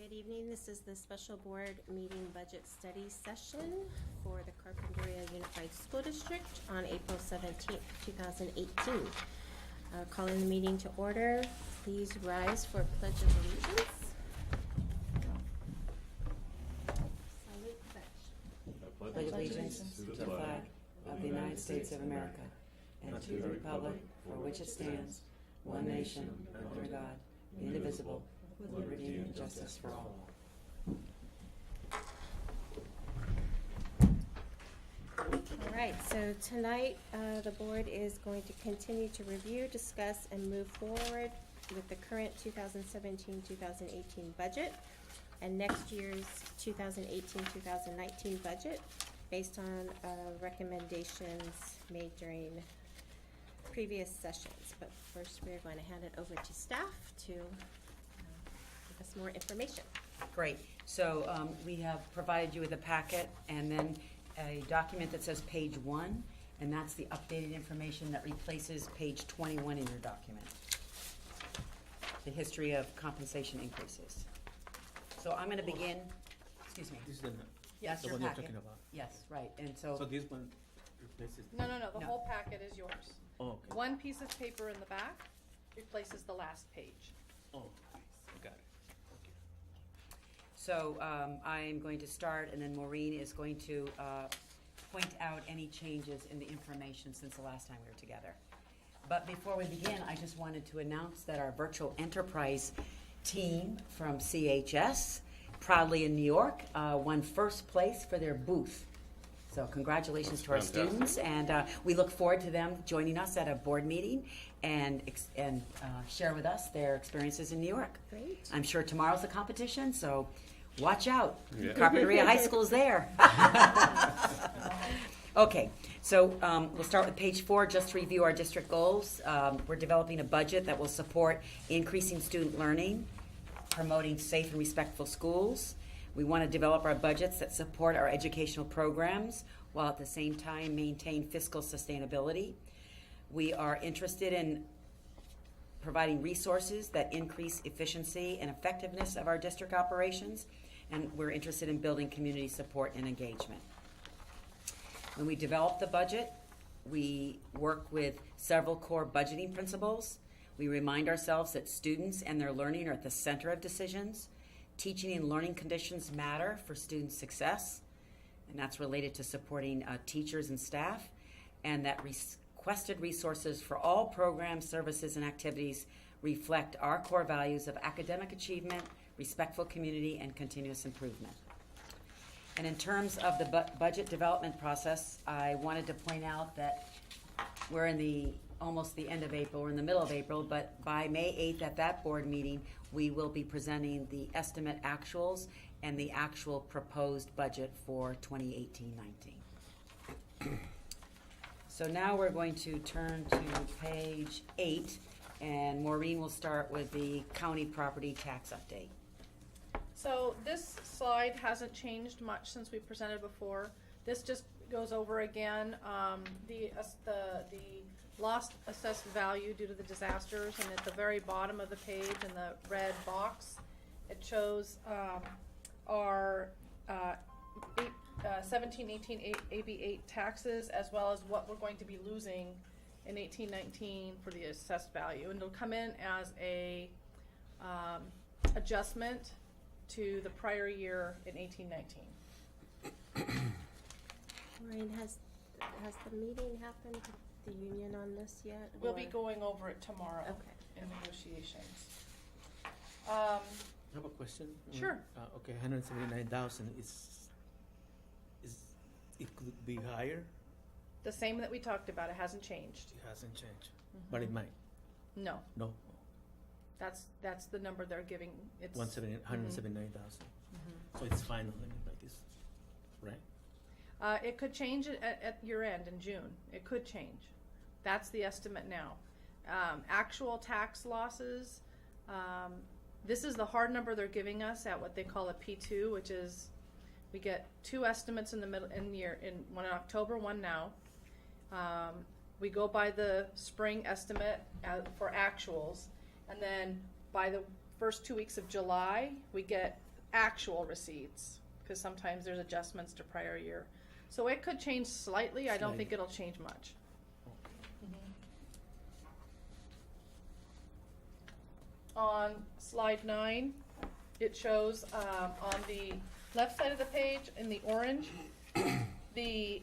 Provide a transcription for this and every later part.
Good evening. This is the special board meeting budget study session for the Carpinteria Unified School District on April 17th, 2018. Calling the meeting to order. Please rise for Pledge of Allegiance. Salute Pledge allegiance to the flag of the United States of America and to the republic for which it stands, one nation, under God, indivisible, with liberty and justice for all. All right, so tonight the board is going to continue to review, discuss, and move forward with the current 2017-2018 budget and next year's 2018-2019 budget based on recommendations made during previous sessions. But first, we're going to hand it over to staff to give us more information. Great. So we have provided you with a packet and then a document that says page 1, and that's the updated information that replaces page 21 in your document. The history of compensation increases. So I'm going to begin. Excuse me. This is the Yes, the your one you're packet. talking about. Yes, right. And so So this one replaces. No, the No. whole packet is yours. Oh, okay. One piece of paper in the back replaces the last page. Oh, got it. Okay. So I'm going to start, and then Maureen is going to point out any changes in the information since the last time we were together. But before we begin, I just wanted to announce that our virtual enterprise team from CHS, proudly in New York, won first place for their booth. So congratulations to our students, and we look forward to them joining us at a board meeting and share with us their experiences in New York. Great. I'm sure tomorrow's the competition, so watch out. Yeah. Carpinteria High School's there. Okay, so we'll start with page 4, just to review our district goals. We're developing a budget that will support increasing student learning, promoting safe and respectful schools. We want to develop our budgets that support our educational programs while at the same time maintain fiscal sustainability. We are interested in providing resources that increase efficiency and effectiveness of our district operations, and we're interested in building community support and engagement. When we develop the budget, we work with several core budgeting principles. We remind ourselves that students and their learning are at the center of decisions. Teaching and learning conditions matter for student success, and that's related to supporting teachers and staff, and that requested resources for all programs, services, and activities reflect our core values of academic achievement, respectful community, and continuous improvement. And in terms of the budget development process, I wanted to point out that we're in almost the end of April, we're in the middle of April, but by May 8th at that board meeting, we will be presenting the estimate actuals and the actual proposed budget for 2018-19. So now we're going to turn to page 8, and Maureen will start with the county property tax update. So this slide hasn't changed much since we presented before. This just goes over again the lost assessed value due to the disasters, and at the very bottom of the page in the red box, it shows our 17-18 AB8 taxes, as well as what we're going to be losing in 18-19 for the assessed value, and it'll come in as a adjustment to the prior year in 18-19. Maureen, has the meeting happened with the union on this yet? We'll be going over it tomorrow Okay. in negotiations. I have a question. Sure. Okay, 179,000 is it could be higher? The same that we talked about. It hasn't changed. It hasn't changed, but it might. No, No, that's the number they're giving. It's 179,000. So it's final like this, right? It could change at year end in June. It could change. That's the estimate now. Actual tax losses. This is the hard number they're giving us at what they call a P2, which is we get 2 estimates in the middle one in October, one now. We go by the spring estimate for actuals, and then by the first 2 weeks of July, we get actual receipts, because sometimes there's adjustments to prior year. So it could change slightly. I don't think it'll change much. On slide 9, it shows on the left side of the page in the orange, the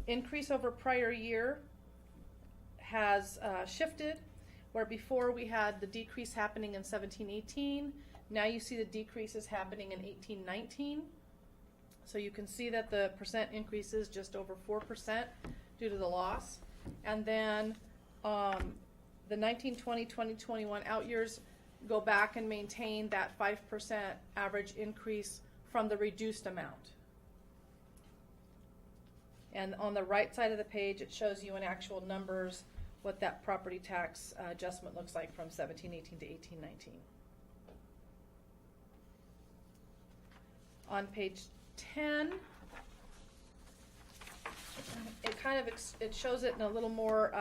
increase over prior year has shifted, where before we had the decrease happening in 17-18. Now you see the decreases happening in 18-19. So you can see that the percent increase is just over 4% due to the loss. And then the 19-20, 20-21 out years go back and maintain that 5% average increase from the reduced amount. And on the right side of the page, it shows you in actual numbers what that property tax adjustment looks like from 17-18 to 18-19. On page 10, it shows it in a little more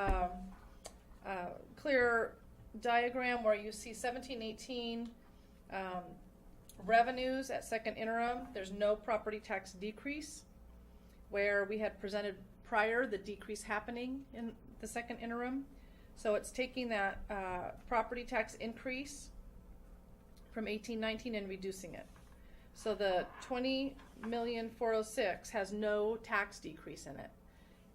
clear diagram where you see 17-18 revenues at second interim. There's no property tax decrease, where we had presented prior the decrease happening in the second interim. So it's taking that property tax increase from 18-19 and reducing it. So the $20,406,000 has no tax decrease in it.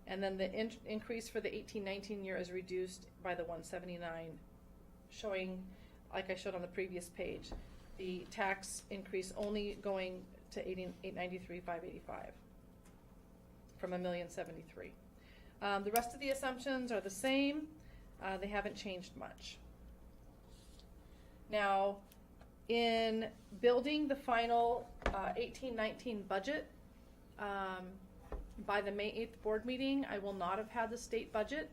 And then the increase for the 18-19 year is reduced by the 179, showing, like I showed on the previous page, the tax increase only going to $893,585 from $1,073,000. The rest of the assumptions are the same. They haven't changed much. Now, in building the final 18-19 budget, by the May 8th board meeting, I will not have had the state budget,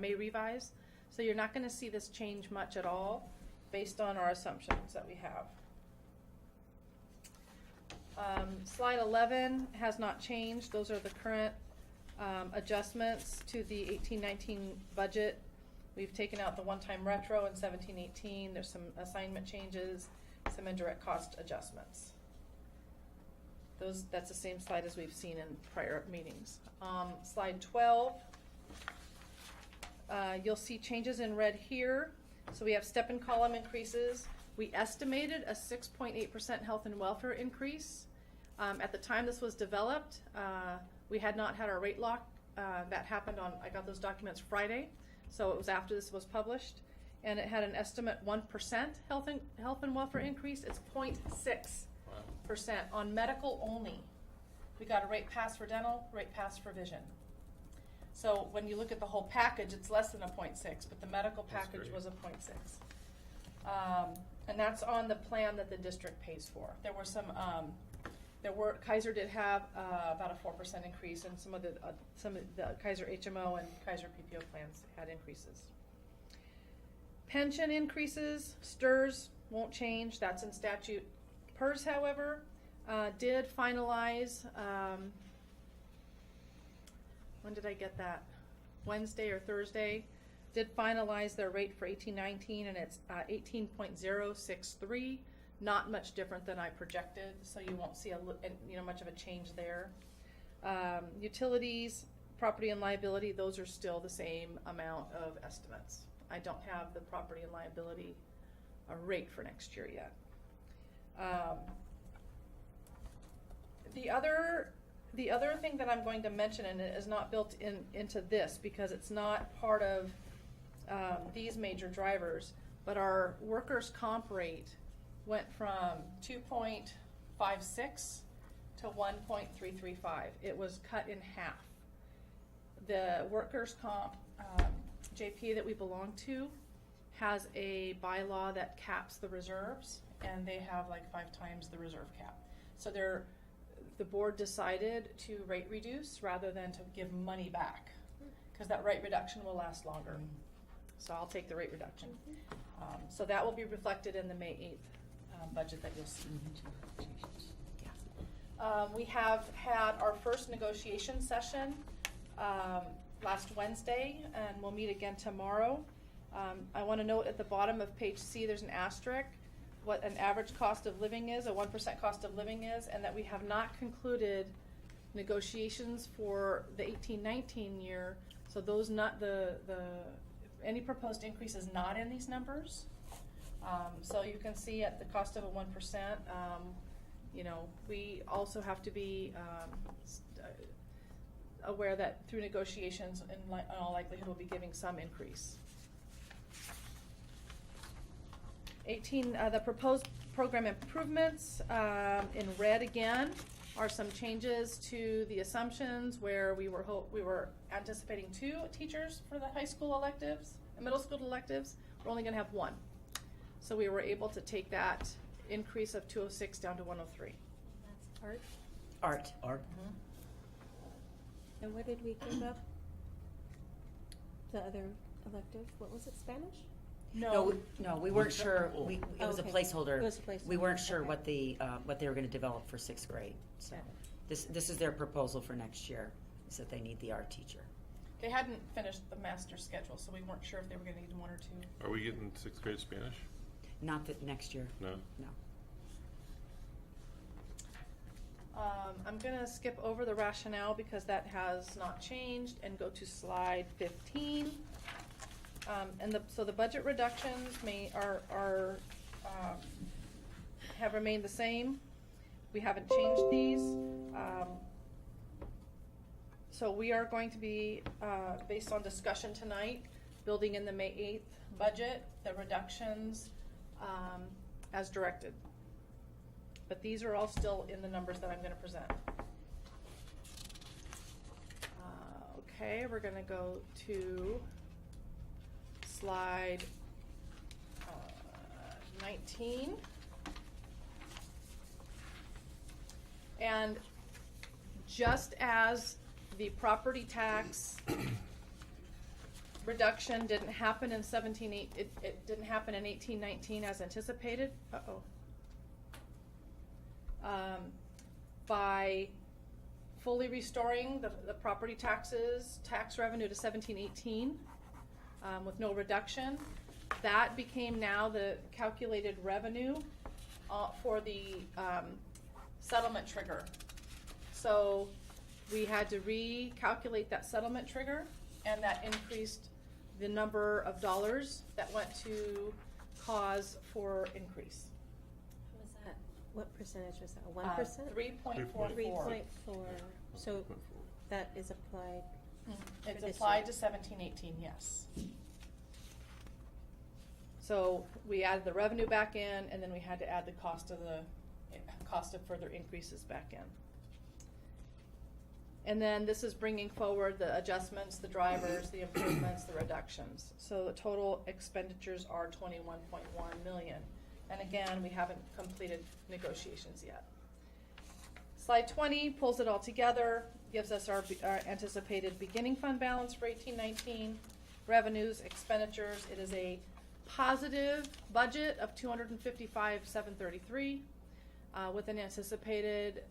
May revise. So you're not going to see this change much at all based on our assumptions that we have. Slide 11 has not changed. Those are the current adjustments to the 18-19 budget. We've taken out the one-time retro in 17-18. There's some assignment changes, some indirect cost adjustments. That's the same slide as we've seen in prior meetings. Slide 12, you'll see changes in red here. So we have step and column increases. We estimated a 6.8% health and welfare increase. At the time this was developed, we had not had our rate lock. That happened on, I got those documents Friday, so it was after this was published. And it had an estimate 1% health and welfare increase. It's 0.6% on medical only. We got a rate pass for dental, rate pass for vision. So when you look at the whole package, it's less than a 0.6, but the medical package was a 0.6. And that's on the plan that the district pays for. There were some, Kaiser did have about a 4% increase, and some of the Kaiser HMO and Kaiser PPO plans had increases. Pension increases, STRS won't change, that's in statute. PERS, however, did finalize, when did I get that? Wednesday or Thursday, did finalize their rate for 18-19, and it's 18.063, not much different than I projected, so you won't see much of a change there. Utilities, property and liability, those are still the same amount of estimates. I don't have the property and liability rate for next year yet. The other thing that I'm going to mention, and it is not built into this because it's not part of these major drivers, but our workers' comp rate went from 2.56 to 1.335. It was cut in half. The workers' comp JP that we belong to has a bylaw that caps the reserves, and they have like 5 times the reserve cap. So the board decided to rate reduce rather than to give money back, because that rate reduction will last longer. So I'll take the rate reduction. So that will be reflected in the May 8th budget that you'll see. We have had our first negotiation session last Wednesday, and we'll meet again tomorrow. I want to note at the bottom of page C, there's an asterisk, what an average cost of living is, a 1% cost of living is, and that we have not concluded negotiations for the 18-19 year. So those not any proposed increase is not in these numbers. So you can see at the cost of a 1%, you know, we also have to be aware that through negotiations, in all likelihood, we'll be giving some increase. The proposed program improvements, in red again, are some changes to the assumptions where we were anticipating 2 teachers for the high school electives and middle school electives. We're only going to have 1. So we were able to take that increase of 206 down to 103. That's art. Art. Art. And what did we give up? The other elective, what was it, Spanish? No, we weren't Was that- sure. oh. It Oh, was a okay. placeholder. It was a placeholder, We weren't sure okay. what they were going to develop for 6th grade. So Got this is their proposal for next year. Is that they need the art teacher. They hadn't finished the master schedule, so we weren't sure if they were going to need 1 or 2. Are we getting 6th grade Spanish? Not that next year. No. No. I'm going to skip over the rationale because that has not changed and go to slide 15. So the budget reductions have remained the same. We haven't changed these. So we are going to be, based on discussion tonight, building in the May 8th budget, the reductions as directed. But these are all still in the numbers that I'm going to present. Okay, we're going to go to slide 19. And just as the property tax reduction didn't happen in it didn't happen in 18-19 as anticipated. By fully restoring the property tax revenue to 17-18 with no reduction, that became now the calculated revenue for the settlement trigger. So we had to recalculate that settlement trigger, and that increased the number of dollars that went to cause for increase. Was that, what percentage was that, 1%? 3.44. 3.4, so that is applied. It's for this applied year. to 17-18, yes. So we added the revenue back in, and then we had to add the cost of further increases back in. And then this is bringing forward the adjustments, the drivers, the improvements, the reductions. So the total expenditures are $21.1 million. And again, we haven't completed negotiations yet. Slide 20 pulls it all together, gives us our anticipated beginning fund balance for 18-19, revenues, expenditures. It is a positive budget of $255,733 with an anticipated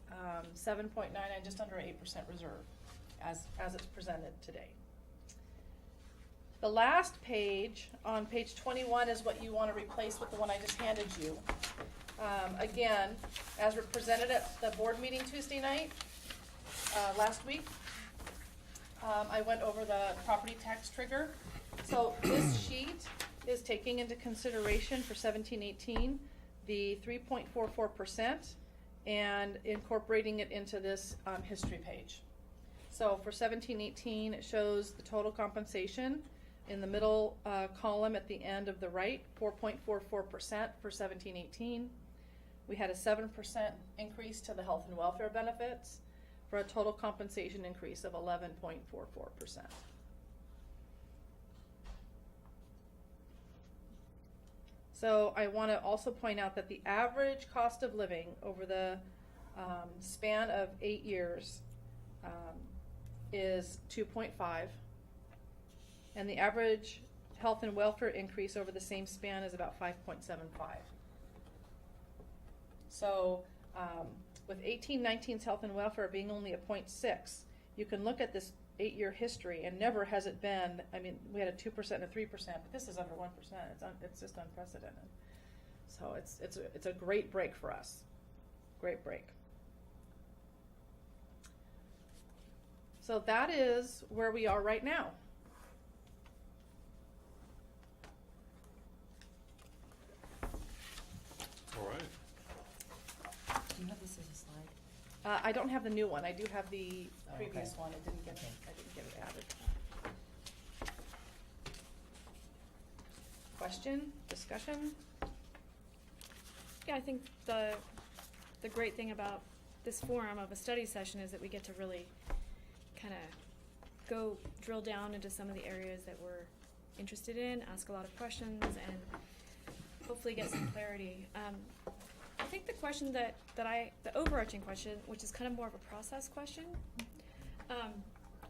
7.99, just under 8% reserve as it's presented today. The last page, on page 21, is what you want to replace with the one I just handed you. Again, as presented at the board meeting Tuesday night, last week, I went over the property tax trigger. So this sheet is taking into consideration for 17-18 the 3.44% and incorporating it into this history page. So for 17-18, it shows the total compensation in the middle column at the end of the right, 4.44% for 17-18. We had a 7% increase to the health and welfare benefits for a total compensation increase of 11.44%. So I want to also point out that the average cost of living over the span of 8 years is 2.5, and the average health and welfare increase over the same span is about 5.75. So with 18-19's health and welfare being only a 0.6, you can look at this 8-year history, and never has it been, I mean, we had a 2% and a 3%, but this is under 1%. It's just unprecedented. So it's a great break for us. Great break. So that is where we are right now. All right. Do you have this as a slide? I don't have the new one. I do have the Oh, previous okay. one. I didn't get it added. Question? Discussion? Yeah, I think the great thing about this forum of a study session is that we get to really kind of go drill down into some of the areas that we're interested in, ask a lot of questions, and hopefully get some clarity. I think the question the overarching question, which is kind of more of a process question,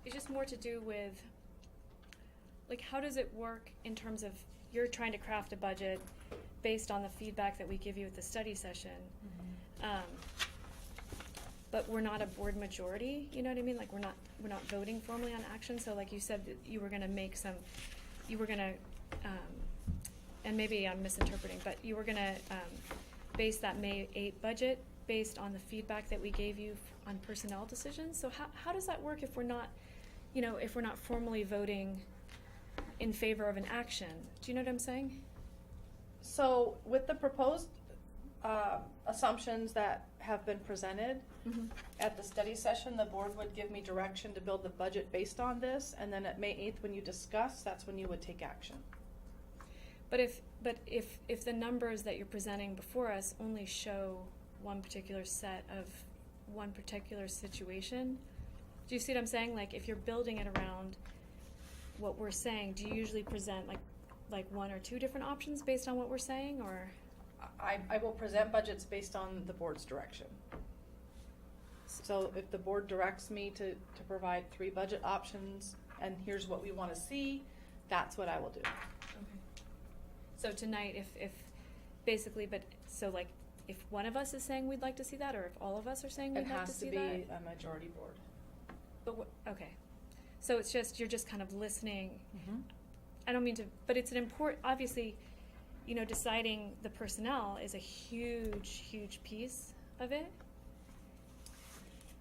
is just more to do with, like, how does it work in terms of you're trying to craft a budget based on the feedback that we give you at the study session, but we're not a board majority, you know what I mean? Like, we're not voting formally on action. So like you said, that you were going to and maybe I'm misinterpreting, but you were going to base that May 8 budget based on the feedback that we gave you on personnel decisions. So how does that work if we're not, if we're not formally voting in favor of an action? Do you know what I'm saying? So with the proposed assumptions that have been presented at the study session, the board would give me direction to build the budget based on this, and then at May 8th, when you discuss, that's when you would take action. But if the numbers that you're presenting before us only show one particular set of one particular situation, do you see what I'm saying? Like, if you're building it around what we're saying, do you usually present like one or two different options based on what we're saying, or? I will present budgets based on the board's direction. So if the board directs me to provide 3 budget options, and here's what we want to see, that's what I will do. Okay. So tonight, if basically, but so like, if one of us is saying we'd like to see that, or if all of us are saying we'd like to see that? It has to be a majority board. But okay. So it's just, you're just kind of listening. I don't mean to, but it's an important, obviously, deciding the personnel is a huge, huge piece of it.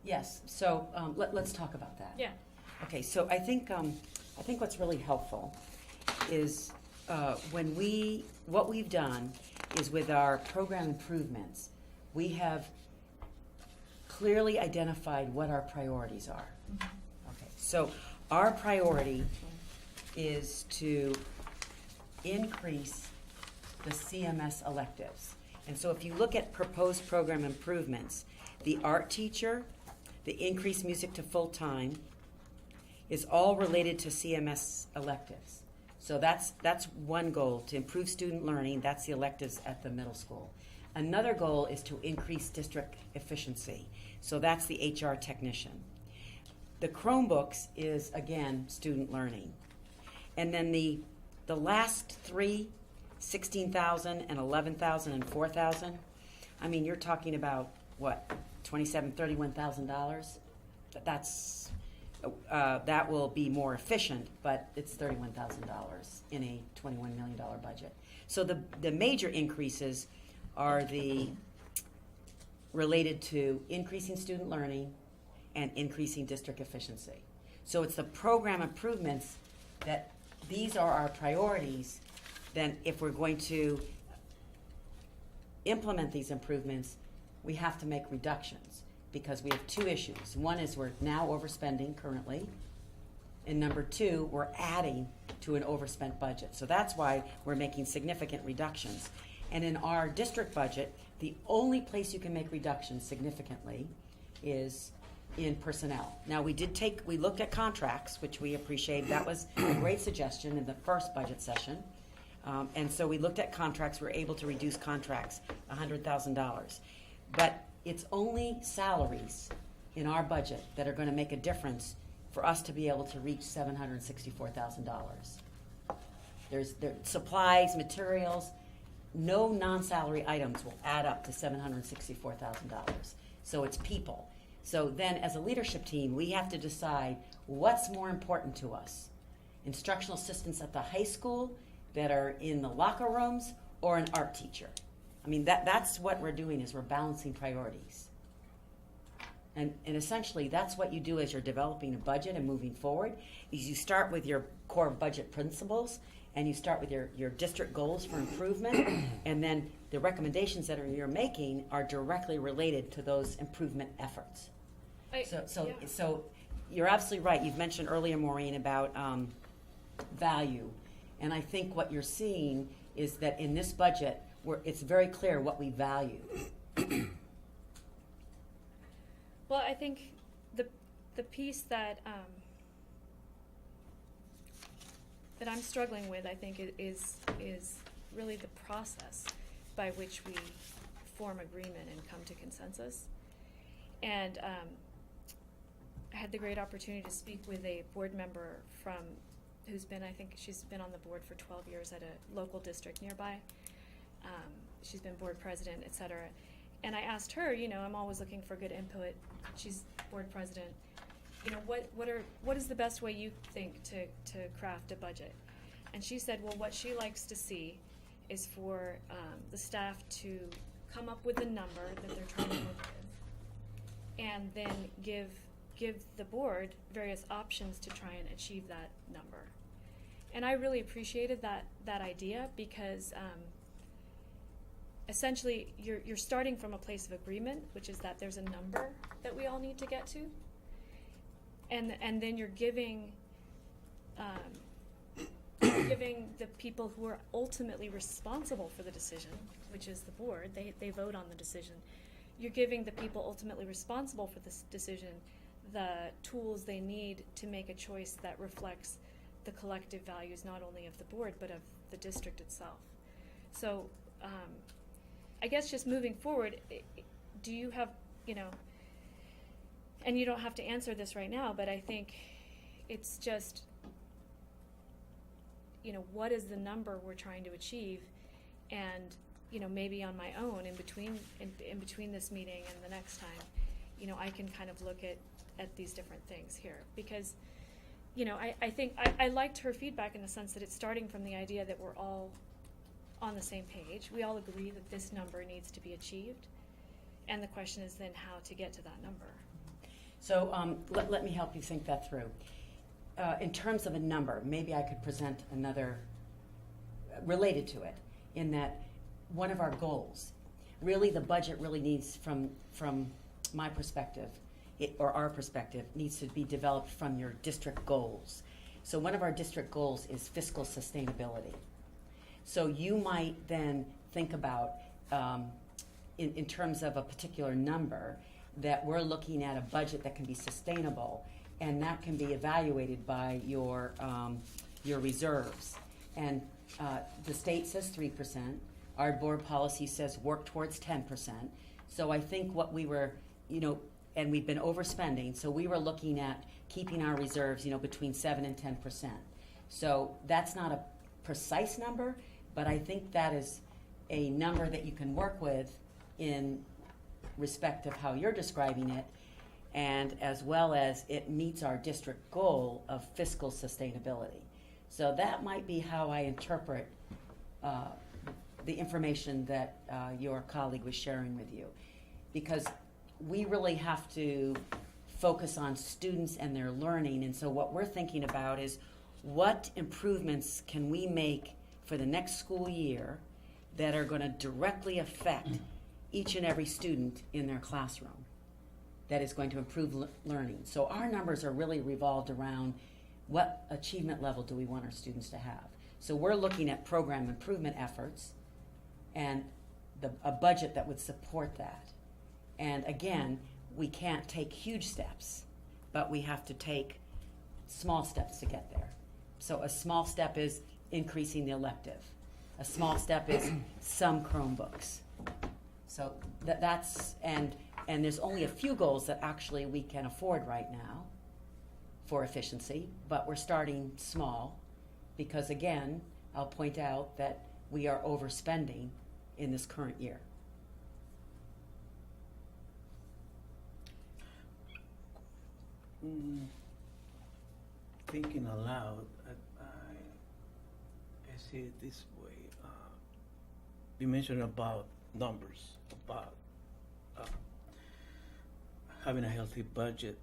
Yes, so let's talk about that. Yeah. Okay, so I think what's really helpful is what we've done is with our program improvements, we have clearly identified what our priorities are. Okay, so our priority is to increase the CMS electives. And so if you look at proposed program improvements, the art teacher, the increased music to full-time, is all related to CMS electives. So that's one goal, to improve student learning. That's the electives at the middle school. Another goal is to increase district efficiency. So that's the HR technician. The Chromebooks is, again, student learning. And then the last 3, 16,000 and 11,000 and 4,000, I mean, you're talking about, what, $27,000, $31,000? That will be more efficient, but it's $31,000 in a $21 million budget. So the major increases are related to increasing student learning and increasing district efficiency. So it's the program improvements that these are our priorities. Then if we're going to implement these improvements, we have to make reductions because we have 2 issues. One is we're now overspending currently, and number 2, we're adding to an overspent budget. So that's why we're making significant reductions. And in our district budget, the only place you can make reductions significantly is in personnel. Now we looked at contracts, which we appreciate. That was a great suggestion in the first budget session. And so we looked at contracts. We were able to reduce contracts $100,000. But it's only salaries in our budget that are going to make a difference for us to be able to reach $764,000. There's supplies, materials, no non-salary items will add up to $764,000. So it's people. So then as a leadership team, we have to decide what's more important to us. Instructional assistants at the high school that are in the locker rooms, or an art teacher. I mean, that's what we're doing, is we're balancing priorities. And essentially, that's what you do as you're developing a budget and moving forward, is you start with your core budget principles, and you start with your district goals for improvement, and then the recommendations that you're making are directly related to those improvement efforts. So you're absolutely right. You've mentioned earlier, Maureen, about value. And I think what you're seeing is that in this budget, it's very clear what we value. Well, I think the piece that I'm struggling with, I think, is really the process by which we form agreement and come to consensus. And I had the great opportunity to speak with a board member who's been, I think she's been on the board for 12 years at a local district nearby. She's been board president, et cetera. And I asked her, I'm always looking for good input. She's board president. What is the best way you think to craft a budget? And she said, well, what she likes to see is for the staff to come up with a number that they're trying to work with, and then give the board various options to try and achieve that number. And I really appreciated that idea, because essentially you're starting from a place of agreement, which is that there's a number that we all need to get to, and then you're giving the people who are ultimately responsible for the decision, which is the board, they vote on the decision. You're giving the people ultimately responsible for this decision the tools they need to make a choice that reflects the collective values not only of the board but of the district itself. So I guess just moving forward, do you have, and you don't have to answer this right now, but I think it's just, what is the number we're trying to achieve? And maybe on my own, in between this meeting and the next time, I can kind of look at these different things here, because I think I liked her feedback in the sense that it's starting from the idea that we're all on the same page. We all agree that this number needs to be achieved, and the question is then how to get to that number. So let me help you think that through. In terms of a number, maybe I could present another related to it, in that one of our goals, really the budget really needs, from my perspective, or our perspective, needs to be developed from your district goals. So one of our district goals is fiscal sustainability. So you might then think about, in terms of a particular number, that we're looking at a budget that can be sustainable, and that can be evaluated by your reserves. And the state says 3%. Our board policy says work towards 10%. So I think what we were, and we've been overspending, so we were looking at keeping our reserves, between 7 and 10%. So that's not a precise number, but I think that is a number that you can work with in respect of how you're describing it, and as well as it meets our district goal of fiscal sustainability. So that might be how I interpret the information that your colleague was sharing with you, because we really have to focus on students and their learning. And so what we're thinking about is, what improvements can we make for the next school year that are going to directly affect each and every student in their classroom, that is going to improve learning. So our numbers are really revolved around what achievement level do we want our students to have. So we're looking at program improvement efforts and a budget that would support that. And again, we can't take huge steps, but we have to take small steps to get there. So a small step is increasing the elective. A small step is some Chromebooks. So that's, and there's only a few goals that actually we can afford right now for efficiency, but we're starting small, because again, I'll point out that we are overspending in this current year. Thinking aloud, I see it this way. You mentioned about numbers, about having a healthy budget,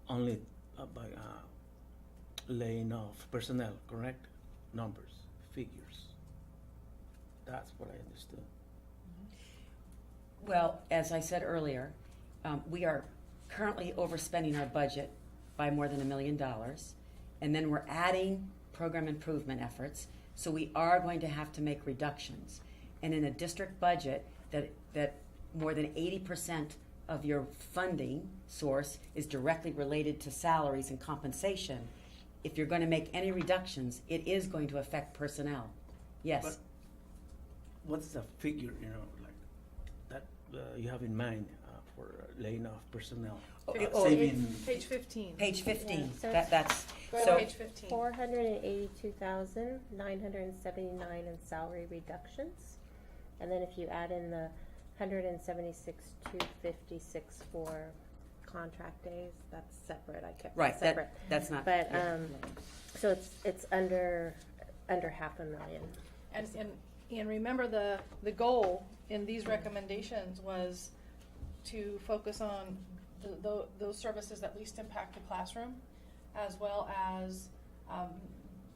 only by laying off personnel, correct? Numbers, figures. That's what I understood. Well, as I said earlier, we are currently overspending our budget by more than $1 million, and then we're adding program improvement efforts, so we are going to have to make reductions. And in a district budget that more than 80% of your funding source is directly related to salaries and compensation, if you're going to make any reductions, it is going to affect personnel. Yes. But what's the figure, like that you have in mind for laying off personnel? Saving Page 15. Page 15. Yeah, so That's Go to so. page 15. 482,979 in salary reductions. And then if you add in the 176,256 for contract days, that's separate. I kept Right. it separate. That's not. But yeah. so it's under $500,000. And remember the goal in these recommendations was to focus on those services that least impact the classroom, as well as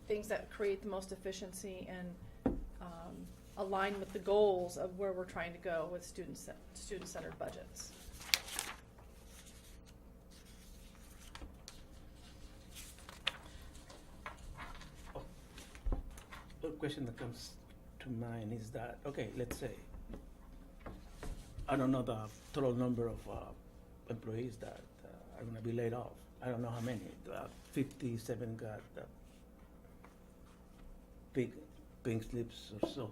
things that create the most efficiency and align with the goals of where we're trying to go with student-centered budgets. The question that comes to mind is that, okay, let's say, I don't know the total number of employees that are going to be laid off. I don't know how many. 57 got big pink slips or so.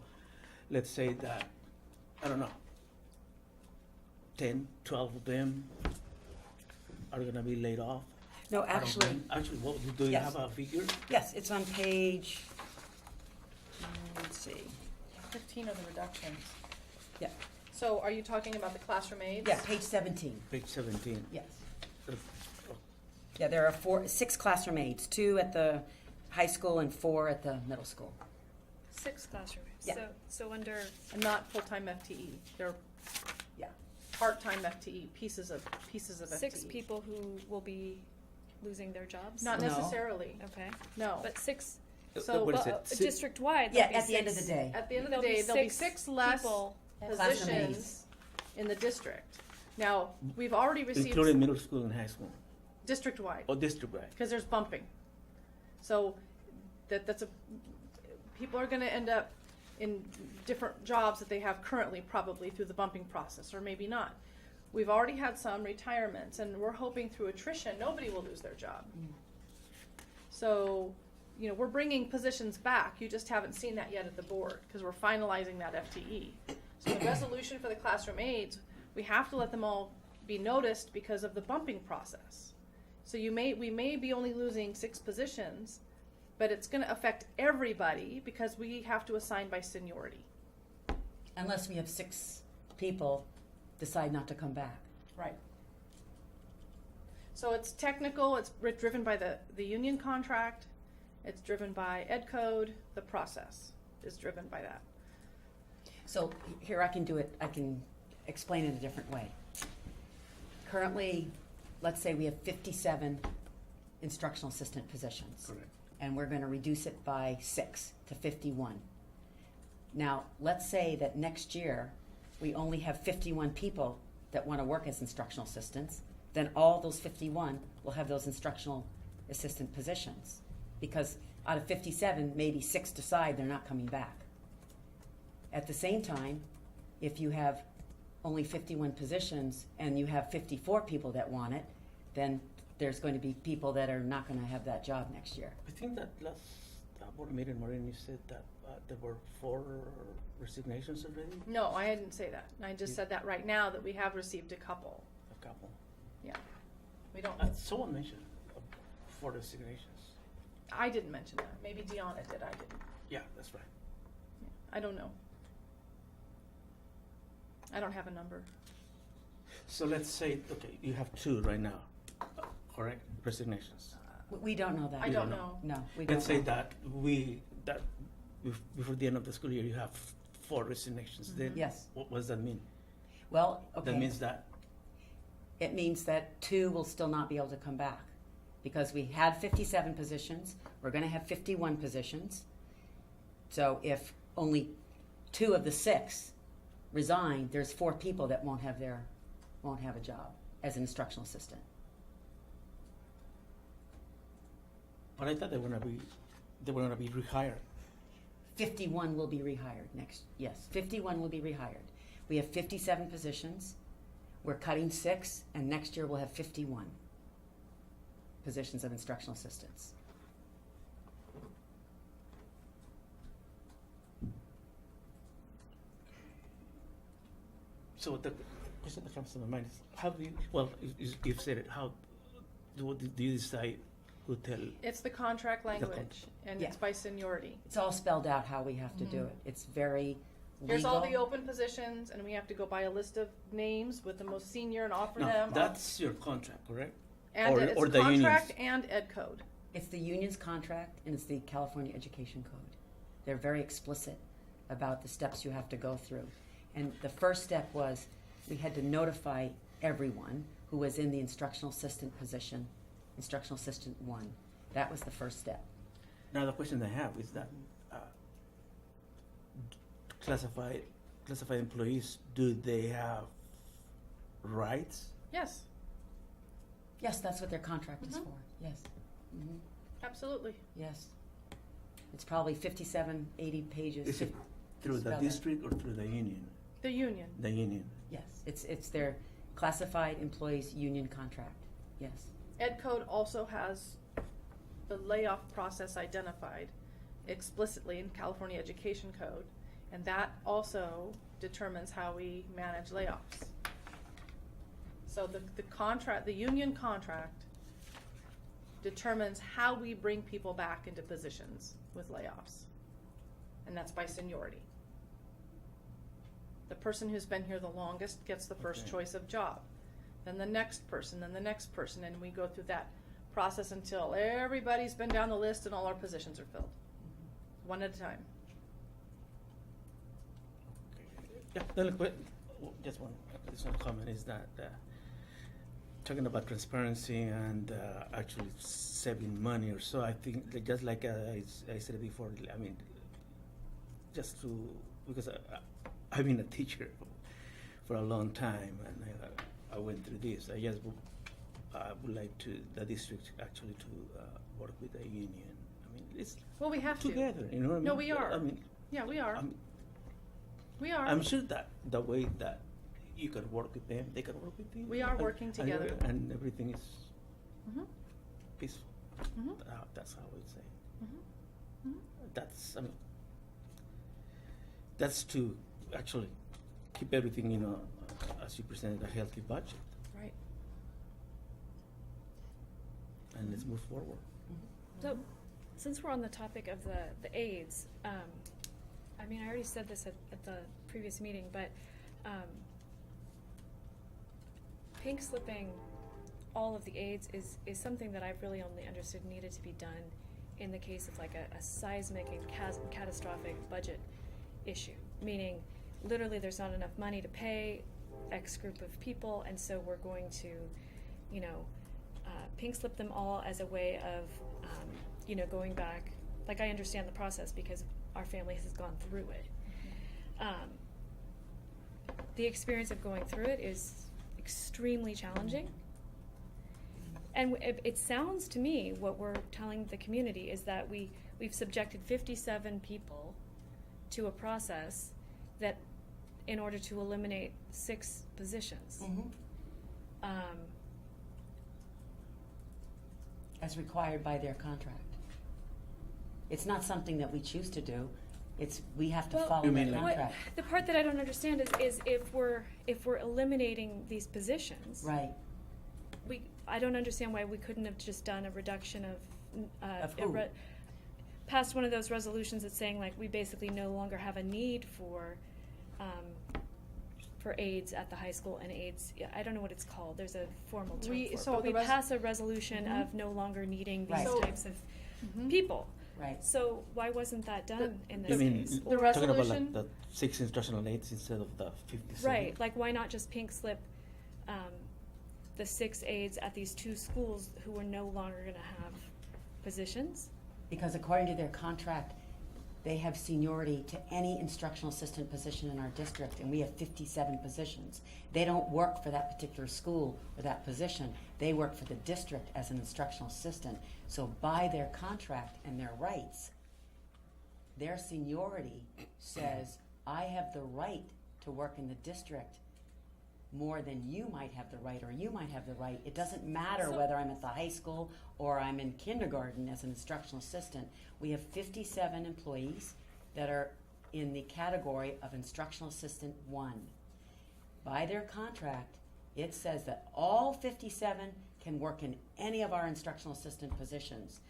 Let's say that, I don't know, 10, 12 of them are going to be laid off. No, I don't actually, know. Actually, do you Yes. have a figure? yes, it's on page. Let's see. 15 are the reductions. Yeah. So are you talking about the classroom aides? Yeah, page 17. Page 17. Yes. Uh, Yeah, there are 6 classroom aides, 2 at the high school and 4 at the middle school. 6 classrooms. Yeah. So under, And not full-time FTE. They're Yeah. part-time FTE, pieces of FTE. 6 people who will be losing their jobs? Not No. necessarily, Okay. no. But 6, So, what is well, it? district-wide, Yeah, there'll be at the end of the 6 day. At the end of the There'll be day, there'll be 6 6 less people. Classroom positions aides. in the district. Now, we've already received Including middle school and high school, district-wide, or district-wide. because there's bumping. So that's people are gonna end up in different jobs that they have currently, probably through the bumping process, or maybe not. We've already had some retirements, and we're hoping through attrition, nobody will lose their job. So, we're bringing positions back. You just haven't seen that yet at the board, because we're finalizing that FTE. So the resolution for the classroom aides, we have to let them all be noticed because of the bumping process. So we may be only losing 6 positions, but it's gonna affect everybody because we have to assign by seniority. Unless we have 6 people decide not to come back. Right. So it's technical, it's driven by the union contract, it's driven by Ed Code, the process is driven by that. So here I can explain it a different way. Currently, let's say we have 57 instructional assistant positions. Correct. And we're going to reduce it by 6 to 51. Now, let's say that next year we only have 51 people that want to work as instructional assistants, then all those 51 will have those instructional assistant positions. Because out of 57, maybe 6 decide they're not coming back. At the same time, if you have only 51 positions and you have 54 people that want it, then there's going to be people that are not going to have that job next year. I think that last board meeting, Maureen, you said that there were 4 resignations already? No, I didn't say that. I just said that right now that we have received a couple. A couple. Yeah. We don't, Someone mentioned 4 resignations. I didn't mention that. Maybe Deanna did, I didn't. Yeah, that's right. I don't know. I don't have a number. So let's say, okay, you have 2 right now, correct? Resignations. We don't know that. I don't know. No, we don't. Let's say know. that before the end of the school year, you have 4 resignations. Then Yes. what does that mean? Well, okay. That means that It means that 2 will still not be able to come back because we had 57 positions. We're going to have 51 positions. So if only 2 of the 6 resign, there's 4 people that won't have a job as an instructional assistant. But I thought they were gonna be rehired. 51 will be rehired next. Yes, 51 will be rehired. We have 57 positions. We're cutting 6, and next year we'll have 51 positions of instructional assistants. So the question that comes to my mind is, how do you? Well, you've said it. How do you decide who tell? It's the contract language, and Yeah. it's by seniority. It's all spelled out how we have to do it. It's very Here's all the legal. open positions, and we have to go by a list of names with the most senior and offer No, them. that's your contract, correct? and or- it's or the contract unions. and ed code. It's the union's contract and it's the California Education Code. They're very explicit about the steps you have to go through. And the first step was we had to notify everyone who was in the instructional assistant position, instructional assistant 1. That was the first step. Now the question I have is that classified employees, do they have rights? Yes, Yes, that's what their contract is Mhm. for. Yes. Hmm. absolutely. Yes. It's probably 57, 80 pages. Is it through the Spell that. district or through the union? The union. The union. Yes, it's their classified employees union contract. Yes. Ed code also has the layoff process identified explicitly in California Education Code, and that also determines how we manage layoffs. So the contract, the union contract determines how we bring people back into positions with layoffs. And that's by seniority. The person who's been here the longest gets the first Okay. choice of job. Then the next person, then the next person, and we go through that process until everybody's been down the list and all our positions are filled. One at a time. Yeah, just one additional comment is that talking about transparency and actually saving money or so, I think that just like I said before, I mean, just to, because I've been a teacher for a long time and I went through this. I would like the district actually to work with the union. I mean, it's Well, we have to. together, you know what I mean? No, we are. I mean, Yeah, we are. We are. I'm sure that the way that you can work with them, they can work with you. We are working together. And everything is Mhm. peaceful. Mhm. That's how I would say. Mhm. Mhm. That's to actually keep everything, as you presented, a healthy budget. Right. And let's move forward. So, since we're on the topic of the aides, I mean, I already said this at the previous meeting, but pink slipping all of the aides is something that I've really only understood needed to be done in the case of like a seismic and catastrophic budget issue, meaning literally there's not enough money to pay X group of people, and so we're going to, pink slip them all as a way of, going back. Like, I understand the process because our family has gone through it. The experience of going through it is extremely challenging. And it sounds to me, what we're telling the community is that we've subjected 57 people to a process that, in order to eliminate 6 positions. As required by their contract. It's not something that we choose to do. We have to Well, follow You the mean like- contract. the part that I don't understand is if we're eliminating these positions, Right. I don't understand why we couldn't have just done a reduction of who? passed one of those resolutions that's saying like we basically no longer have a need for for aides at the high school and aides, yeah, I don't know what it's called, there's a formal term We- for it, so but the we pass a resolution Mhm. of no longer needing Right. these So- types of Mhm. people. Right. So why wasn't that done in You this mean, case? The talking about resolution- like the 6 instructional aides instead of the 57? Right, like why not just pink slip the 6 aides at these 2 schools who are no longer gonna have positions? Because according to their contract, they have seniority to any instructional assistant position in our district, and we have 57 positions. They don't work for that particular school or that position. They work for the district as an instructional assistant. So by their contract and their rights, their seniority says, I have the right to work in the district more than you might have the right, or you might have the right. It doesn't matter So- whether I'm at the high school or I'm in kindergarten as an instructional assistant. We have 57 employees that are in the category of instructional assistant 1. By their contract, it says that all 57 can work in any of our instructional assistant positions.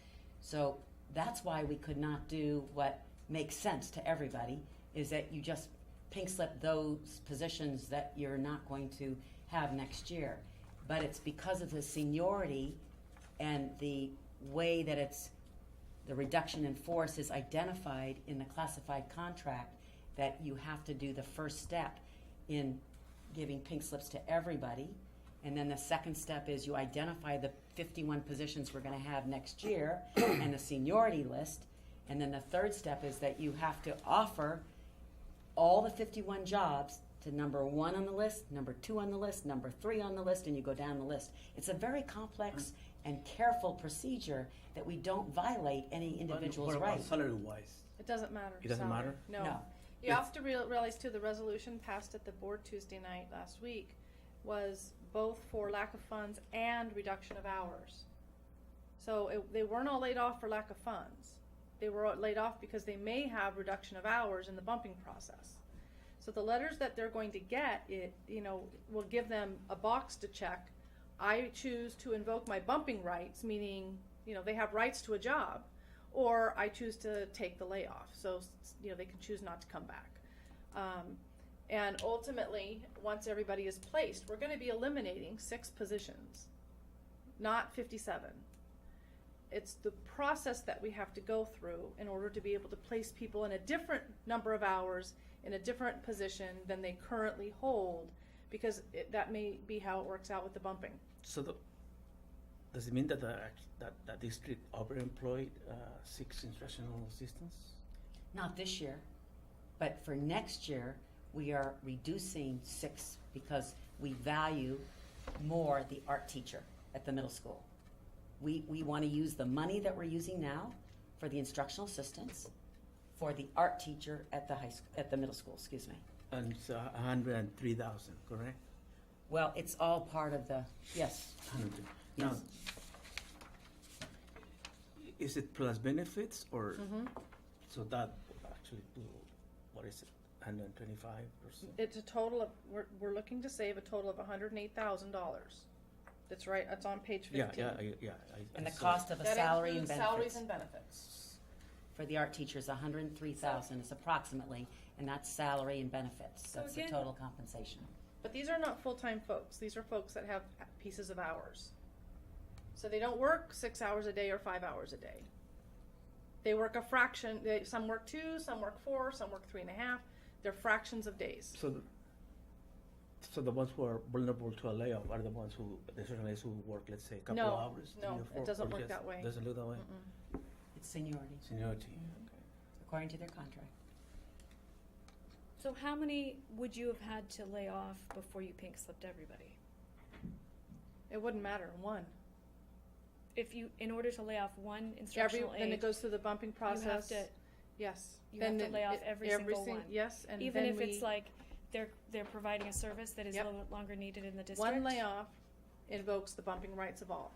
So that's why we could not do what makes sense to everybody, is that you just pink slip those positions that you're not going to have next year. But it's because of the seniority and the way that it's, the reduction in force is identified in the classified contract, that you have to do the first step in giving pink slips to everybody. And then the second step is you identify the 51 positions we're going to have next year and the seniority list. And then the third step is that you have to offer all the 51 jobs to number 1 on the list, number 2 on the list, number 3 on the list, and you go down the list. It's a very complex and careful procedure that we don't violate any individual's What about rights. salary-wise? It doesn't matter. It doesn't salary. matter? No. No. You have to realize too, the resolution passed at the board Tuesday night last week was both for lack of funds and reduction of hours. So they weren't all laid off for lack of funds. They were laid off because they may have reduction of hours in the bumping process. So the letters that they're going to get, will give them a box to check. I choose to invoke my bumping rights, meaning, they have rights to a job, or I choose to take the layoff. So, they can choose not to come back. And ultimately, once everybody is placed, we're going to be eliminating 6 positions, not 57. It's the process that we have to go through in order to be able to place people in a different number of hours in a different position than they currently hold, because that may be how it works out with the bumping. So does it mean that that district overemployed 6 instructional assistants? Not this year, but for next year, we are reducing 6 because we value more the art teacher at the middle school. We want to use the money that we're using now for the instructional assistants for the art teacher at the middle school, excuse me. And it's 103,000, correct? Well, it's all part of the, yes. 103. Yes. Now, is it plus benefits or so that actually what is it? 125%? It's a total of, we're looking to save a total of $108,000. That's right, that's on page 15. And the saw cost of a That salary and includes benefits. salaries and benefits. For the art teachers, 103,000 is approximately, and that's salary and benefits. So That's the again- total compensation. But these are not full-time folks. These are folks that have pieces of hours. So they don't work 6 hours a day or 5 hours a day. They work a fraction. Some work 2, some work 4, some work 3.5. They're fractions of days. So the ones who are vulnerable to a layoff are the ones the journalists who work, let's say, a couple No, of hours, 3 no, or 4. it doesn't or work just that way. Doesn't look that way. Mm-mm. It's seniority, Seniority. according to their contract. So how many would you have had to lay off before you pink slipped everybody? It wouldn't matter. 1. If you, in order to lay off one instructional Then aide, it goes through the bumping process. you have to, Yes. you have to lay off every single one. Yes, and even then if it's like they're providing a service that is Yep. no longer needed in the district. one layoff invokes the bumping rights of all.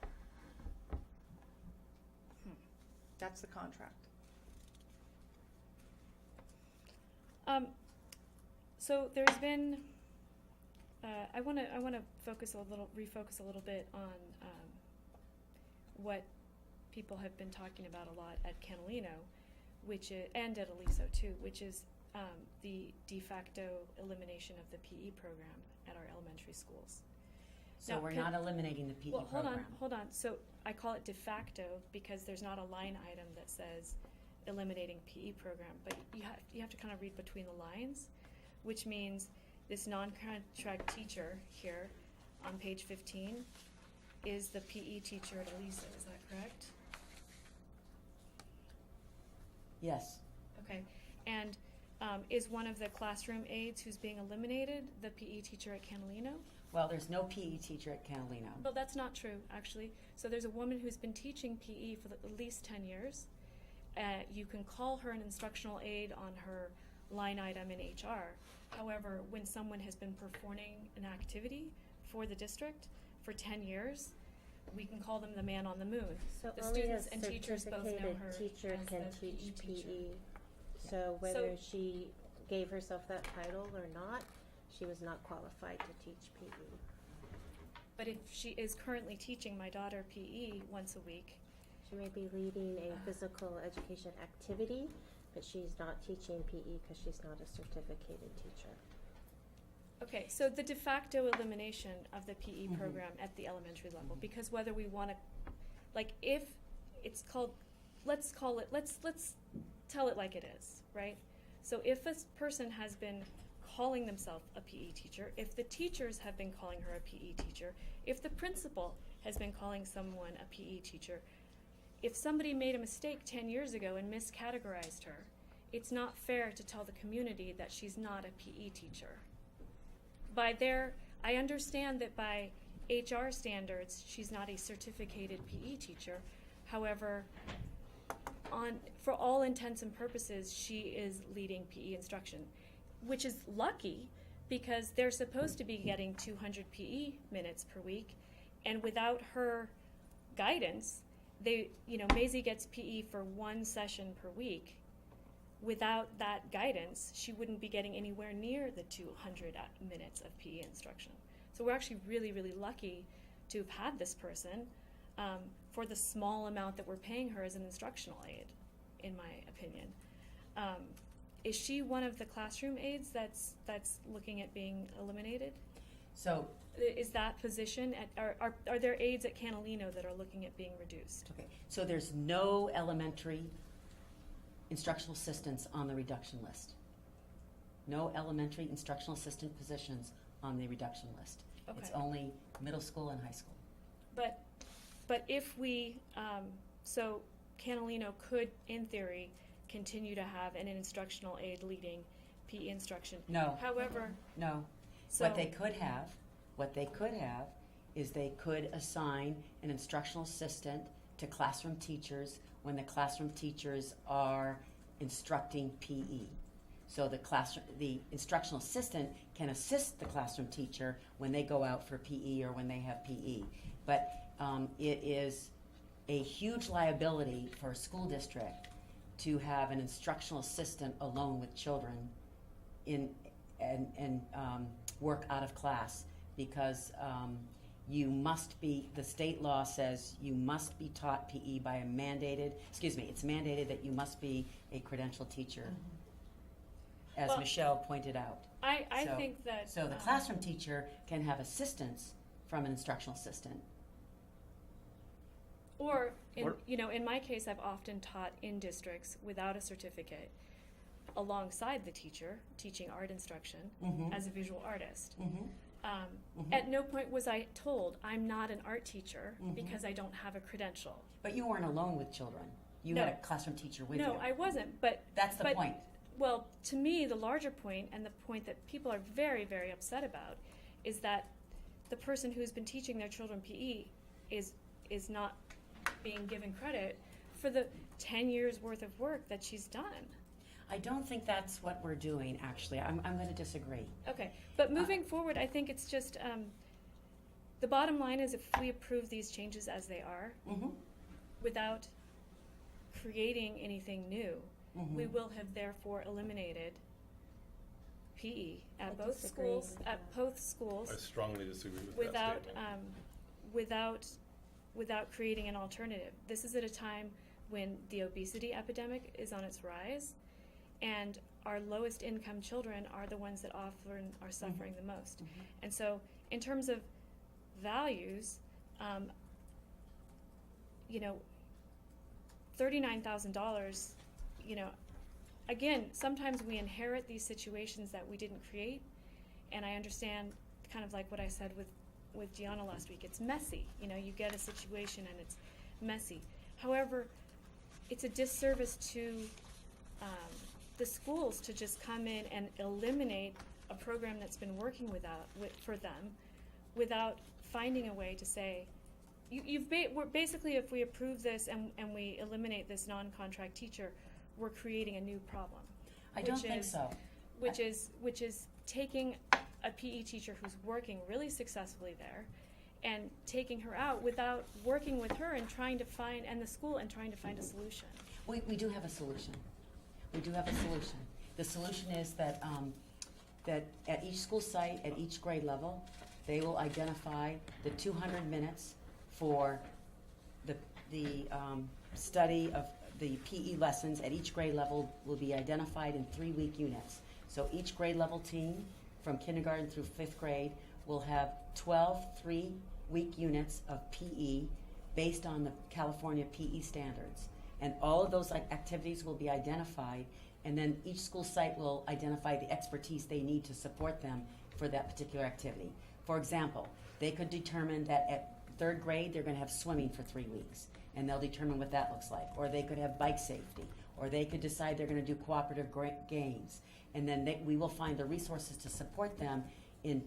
That's the contract. So there's been, I want to refocus a little bit on what people have been talking about a lot at Canalino, which is, and at Aliso too, which is the de facto elimination of the PE program at our elementary schools. So Now, we're can- not eliminating the PE Well, program. hold on. So I call it de facto because there's not a line item that says eliminating PE program, but you have to kind of read between the lines, which means this non-contract teacher here on page 15 is the PE teacher at Elisa. Is that correct? Yes. Okay. And is one of the classroom aides who's being eliminated the PE teacher at Catalino? Well, there's no PE teacher at Catalino. Well, that's not true, actually. So there's a woman who's been teaching PE for at least 10 years. You can call her an instructional aide on her line item in HR. However, when someone has been performing an activity for the district for 10 years, we can call them the man on the moon. So The only a students and teachers both know certificated her teacher as can the teach PE teacher. PE. So whether she gave herself that title or not, she was not qualified to teach PE. But if she is currently teaching my daughter PE once a week, She may be leading a physical education activity, but she's not teaching PE because she's not a certificated teacher. okay, so the de facto elimination of the PE Mhm. program at the elementary level, Mhm. because whether we want to, like, if it's called, let's tell it like it is, right? So if this person has been calling themselves a PE teacher, if the teachers have been calling her a PE teacher, if the principal has been calling someone a PE teacher, if somebody made a mistake 10 years ago and miscategorized her, it's not fair to tell the community that she's not a PE teacher. I understand that by HR standards, she's not a certificated PE teacher. However, for all intents and purposes, she is leading PE instruction, which is lucky because they're supposed to be getting 200 PE minutes per week, and without her guidance, Maisie gets PE for one session per week. Without that guidance, she wouldn't be getting anywhere near the 200 minutes of PE instruction. So we're actually really, really lucky to have had this person for the small amount that we're paying her as an instructional aide, in my opinion. Is she one of the classroom aides that's looking at being eliminated? So, Is that position are there aides at Catalino that are looking at being reduced? okay, so there's no elementary instructional assistants on the reduction list. No elementary instructional assistant positions on the reduction list. It's Okay. only middle school and high school. But if we, so Catalino could, in theory, continue to have an instructional aide leading PE instruction. No. However, No. so What they could have is they could assign an instructional assistant to classroom teachers when the classroom teachers are instructing PE. So the instructional assistant can assist the classroom teacher when they go out for PE or when they have PE. But it is a huge liability for a school district to have an instructional assistant alone with children and work out of class because the state law says you must be taught PE by it's mandated that you must be a credentialed teacher, as Well, Michelle pointed out. I So- think that So the classroom teacher can have assistance from an instructional assistant. Or, Or- in my case, I've often taught in districts without a certificate alongside the teacher teaching art instruction Mhm. as a visual artist. Mhm. Mhm. At no point was I told I'm not an art teacher Mhm. because I don't have a credential. But you weren't alone with children. You No. had a classroom teacher with you. No, I wasn't, but That's the but- point. Well, to me, the larger point and the point that people are very, very upset about is that the person who's been teaching their children PE is not being given credit for the 10 years worth of work that she's done. I don't think that's what we're doing, actually. I'm going to disagree. Okay, but moving forward, I think it's just the bottom line is if we approve these changes as they are Mm-hmm. without creating anything new, Mhm. we will have therefore eliminated PE I at both disagree schools. with At that. both schools, I strongly disagree with without that statement. without creating an alternative. This is at a time when the obesity epidemic is on its rise, and our lowest income children are the ones that often are suffering the most. And so in terms of values, $39,000, again, sometimes we inherit these situations that we didn't create, and I understand kind of like what I said with Gianna last week. It's messy. You get a situation and it's messy. However, it's a disservice to the schools to just come in and eliminate a program that's been working for them without finding a way to say, we're basically, if we approve this and we eliminate this non-contract teacher, we're creating a new problem. I don't think so. Which is taking a PE teacher who's working really successfully there and taking her out without working with her and the school and trying to find a solution. We do have a solution. The solution is that that at each school site, at each grade level, they will identify the 200 minutes for the study of the PE lessons at each grade level will be identified in 3-week units. So each grade level team from kindergarten through 5th grade will have 12 3-week units of PE based on the California PE standards. And all of those activities will be identified, and then each school site will identify the expertise they need to support them for that particular activity. For example, they could determine that at 3rd grade they're going to have swimming for 3 weeks, and they'll determine what that looks like. Or they could have bike safety, or they could decide they're going to do cooperative games, and then we will find the resources to support them in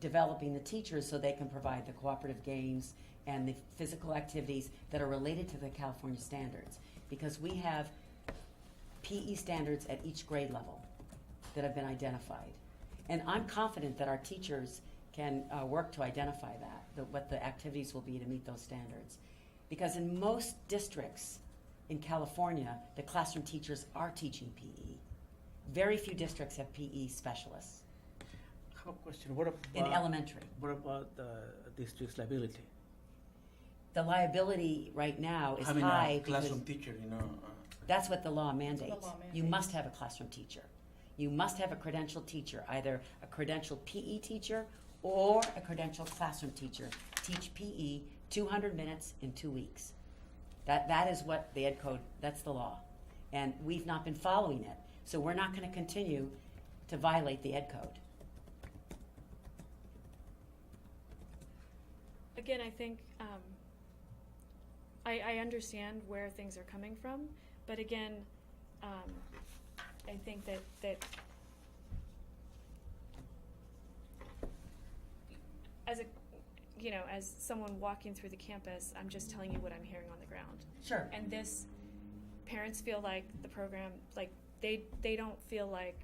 developing the teachers so they can provide the cooperative games and the physical activities that are related to the California standards. Because we have PE standards at each grade level that have been identified. And I'm confident that our teachers can work to identify what the activities will be to meet those standards. Because in most districts in California, the classroom teachers are teaching PE. Very few districts have PE specialists. I have a question. What about in elementary? What about the district's liability? The liability right now is Having high a classroom because teacher, that's what the law mandates. law You mandates. must have a classroom teacher. You must have a credentialed teacher, either a credentialed PE teacher or a credentialed classroom teacher. Teach PE 200 minutes in 2 weeks. That is what the Ed Code, that's the law. And we've not been following it. So we're not going to continue to violate the Ed Code. Again, I think I understand where things are coming from, but again, I think that as someone walking through the campus, I'm just telling you what I'm hearing on the ground. Sure. And parents feel like the program, like they don't feel like,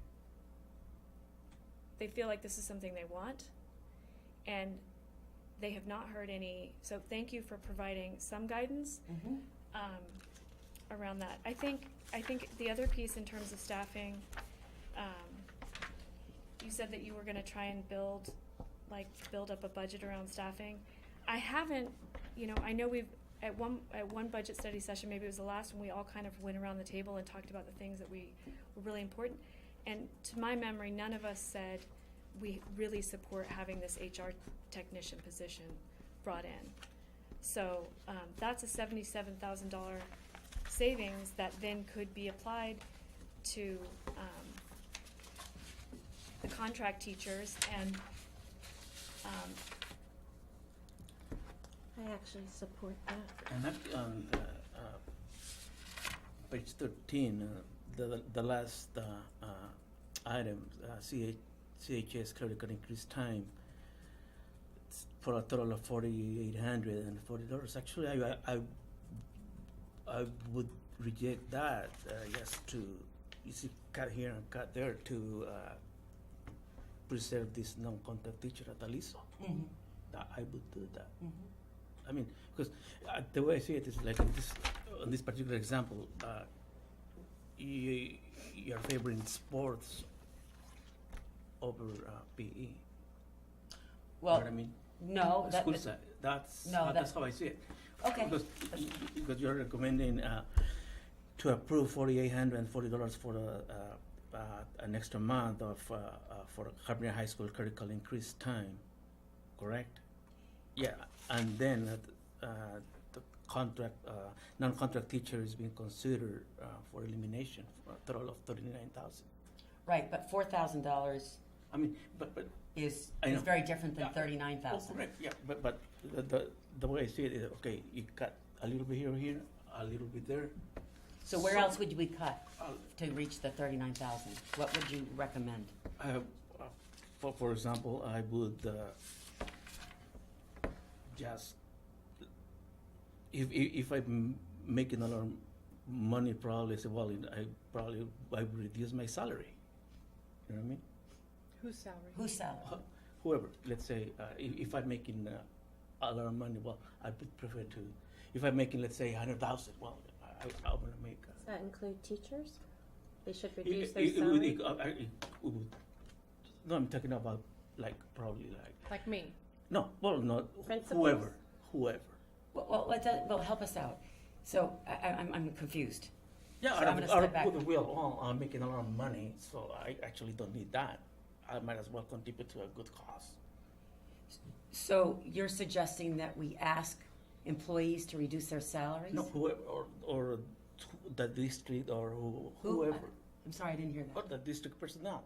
they feel like this is something they want, and they have not heard any, so thank you for providing some guidance around that. I think the other piece in terms of staffing, you said that you were going to try and build up a budget around staffing. I haven't, I know we've, at one budget study session, maybe it was the last one, we all kind of went around the table and talked about the things that were really important. And to my memory, none of us said we really support having this HR technician position brought in. So that's a $77,000 savings that then could be applied to the contract teachers, and I actually support that. And that on page 13, the last item, CHS critical increase time, it's for a total of $4,840. Actually, I would reject that just to cut here and cut there to preserve this non-contact teacher at Aliso. Mm-hmm. I would do that. Mm-hmm. I mean, because the way I see it is like in this particular example, you're favoring sports over PE. Well, You know what I mean? no, School side. That's how I see it. okay. Because you're recommending to approve $4,840 for an extra month of for Carpenter High School critical increase time, correct? Yeah, and then the contract, non-contract teacher is being considered for elimination for a total of 39,000. Right, but $4,000 I mean, but is I know. very different than Yeah. 39,000. Oh, correct. Yeah, but the way I see it is, okay, you cut a little bit here, a little bit there. So where else would we cut Uh, to reach the 39,000? What would you recommend? for example, I would just if I'm making a lot of money, probably say, well, I would reduce my salary. You know what I mean? Whose salary? Whose salary? Whoever, let's say, if I'm making a lot of money, well, I would prefer to. If I'm making, let's say, 100,000, well, I'm gonna make. Does that include teachers? They should reduce It- their it would- salary? it would- no, I'm talking about probably Like me. no, well, not Principals? whoever. Well, help us out. So I'm confused. Yeah, So out I'm of, gonna out step of back. goodwill, I'm making a lot of money, so I actually don't need that. I might as well contribute to a good cause. So you're suggesting that we ask employees to reduce their salaries? No, whoever, or the district, or whoever, I'm sorry, I didn't hear or that. the district personnel,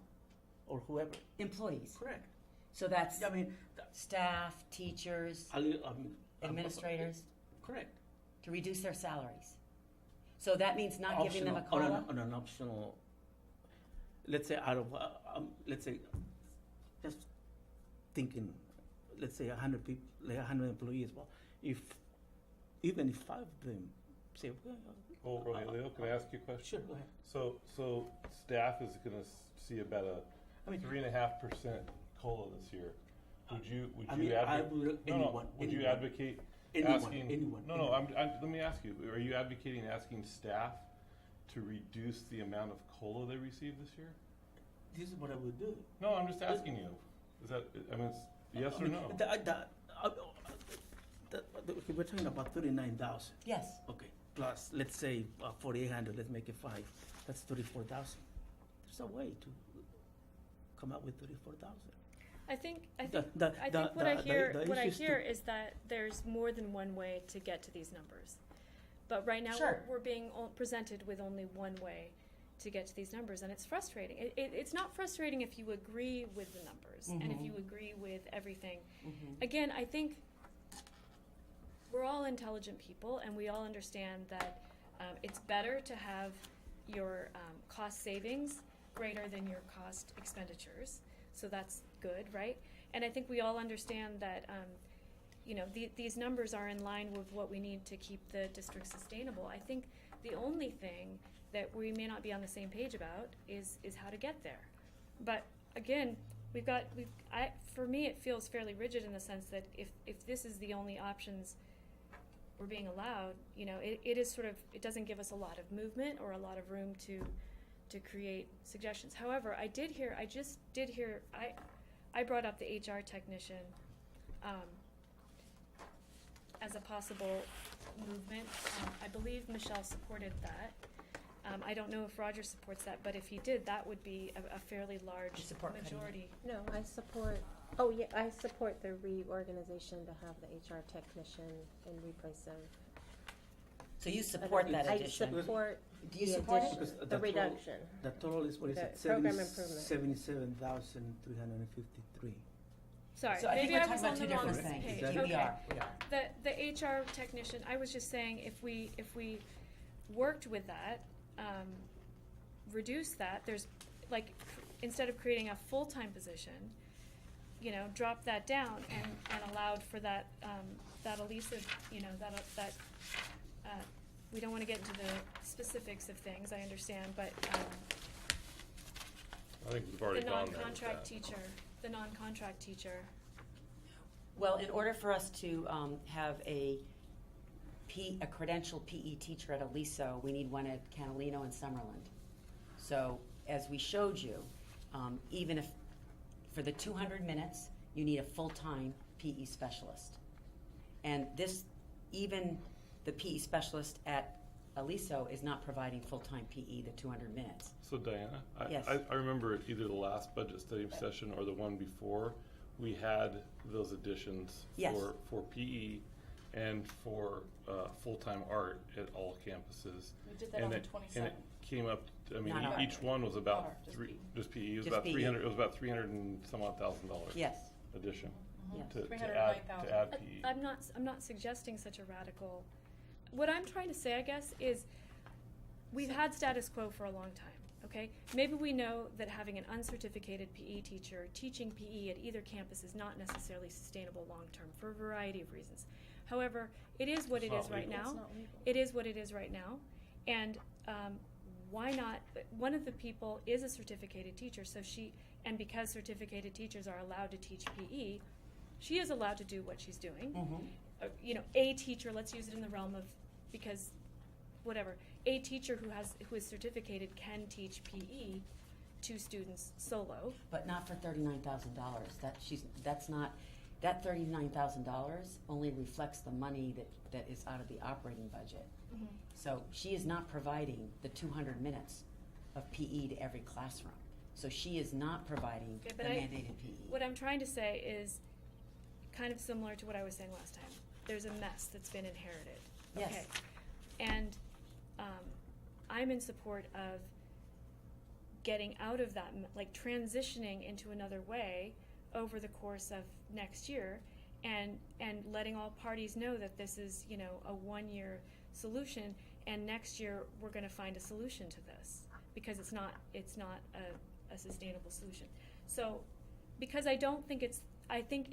or whoever. Employees. Correct. So that's I mean, staff, teachers, I mean, administrators, correct. to reduce their salaries. So that means not giving them a Optional, COLA? on an optional, let's say out of, let's say, just thinking, let's say 100 people, like 100 employees, well, even if 5 of them say, well, Oh, Rogelio, can I ask you a question? sure, go ahead. So staff is gonna see about I mean, 3.5% COLA this year. Would you I mean, I advocate? would, No, anyone, would you anyone. advocate Anyone, asking? anyone, No, anyone. let me ask you, are you advocating asking staff to reduce the amount of COLA they receive this year? This is what I would do. No, I'm just asking you. Is that, I mean, it's yes I or mean, no? We're talking about 39,000. Yes. Okay, plus, let's say 4,800, let's make it 5. That's 34,000. There's a way to come up with 34,000. I think The- the- I the- think what the- I the- hear the what I issue is hear to- is that there's more than one way to get to these numbers. But right now Sure. we're being presented with only one way to get to these numbers, and it's frustrating. It's not frustrating if you agree with the numbers and if you agree with everything. Again, I think we're all intelligent people, and we all understand that it's better to have your cost savings greater than your cost expenditures. So that's good, right? And I think we all understand that, these numbers are in line with what we need to keep the district sustainable. I think the only thing that we may not be on the same page about is how to get there. But again, for me, it feels fairly rigid in the sense that if this is the only options we're being allowed, it is sort of, it doesn't give us a lot of movement or a lot of room to create suggestions. However, I just did hear, I brought up the HR technician as a possible movement. I believe Michelle supported that. I don't know if Roger supports that, but if he did, that would be a fairly large You support cutting it? majority. No, I support the reorganization to have the HR technician in replace of. So you support that I addition? support Do you the support it? addition, Because the the total- reduction. The total is, what is The it? program improvement. 77,353. Sorry, So I think maybe we're I was talking on about the two wrong different things. page. Is that- We Okay. are. The HR technician, I was just saying if we worked with that, reduce that, there's like, instead of creating a full-time position, drop that down and allowed for that elusive, we don't wanna get into the specifics of things, I understand, but, I think we've the already gone there with non-contract that. teacher. Well, in order for us to have a credentialed PE teacher at Aliso, we need one at Catalino and Summerland. So, as we showed you, even if for the 200 minutes, you need a full-time PE specialist. And even the PE specialist at Aliso is not providing full-time PE, the 200 minutes. So Diana, Yes. I remember either the last budget study session or the one before, we had those additions Yes. for PE and for full-time art at all campuses. We did that and on the it, 27th. And it came up, I mean, Not art. each one was about Not art, just PE. just PE. It was Just about PE. 300. It was about 300 and some odd $1,000 Yes. addition Yes. to add 309,000. PE. I'm not suggesting such a radical. What I'm trying to say, I guess, is we've had status quo for a long time. Okay, maybe we know that having an uncertificated PE teacher teaching PE at either campus is not necessarily sustainable long term for a variety of reasons. However, it is what It's it not is right legal. now. It's not legal. It is what it is right now, and why not? One of the people is a certificated teacher, so and because certificated teachers are allowed to teach PE, she is allowed to do what she's doing. Mm-hmm. A teacher, let's use it in the realm of, because whatever, a teacher who is certificated can teach PE to students solo. But not for $39,000. That $39,000 only reflects the money that is out of the operating budget. Mm-hmm. So she is not providing the 200 minutes of PE to every classroom. So she is not providing Okay, the but mandated PE. What I'm trying to say is kind of similar to what I was saying last time. There's a mess that's been inherited. Yes. Okay. And I'm in support of getting out of that, like transitioning into another way over the course of next year, and letting all parties know that this is, a 1-year solution, and next year we're going to find a solution to this, because it's not a sustainable solution. So, because I think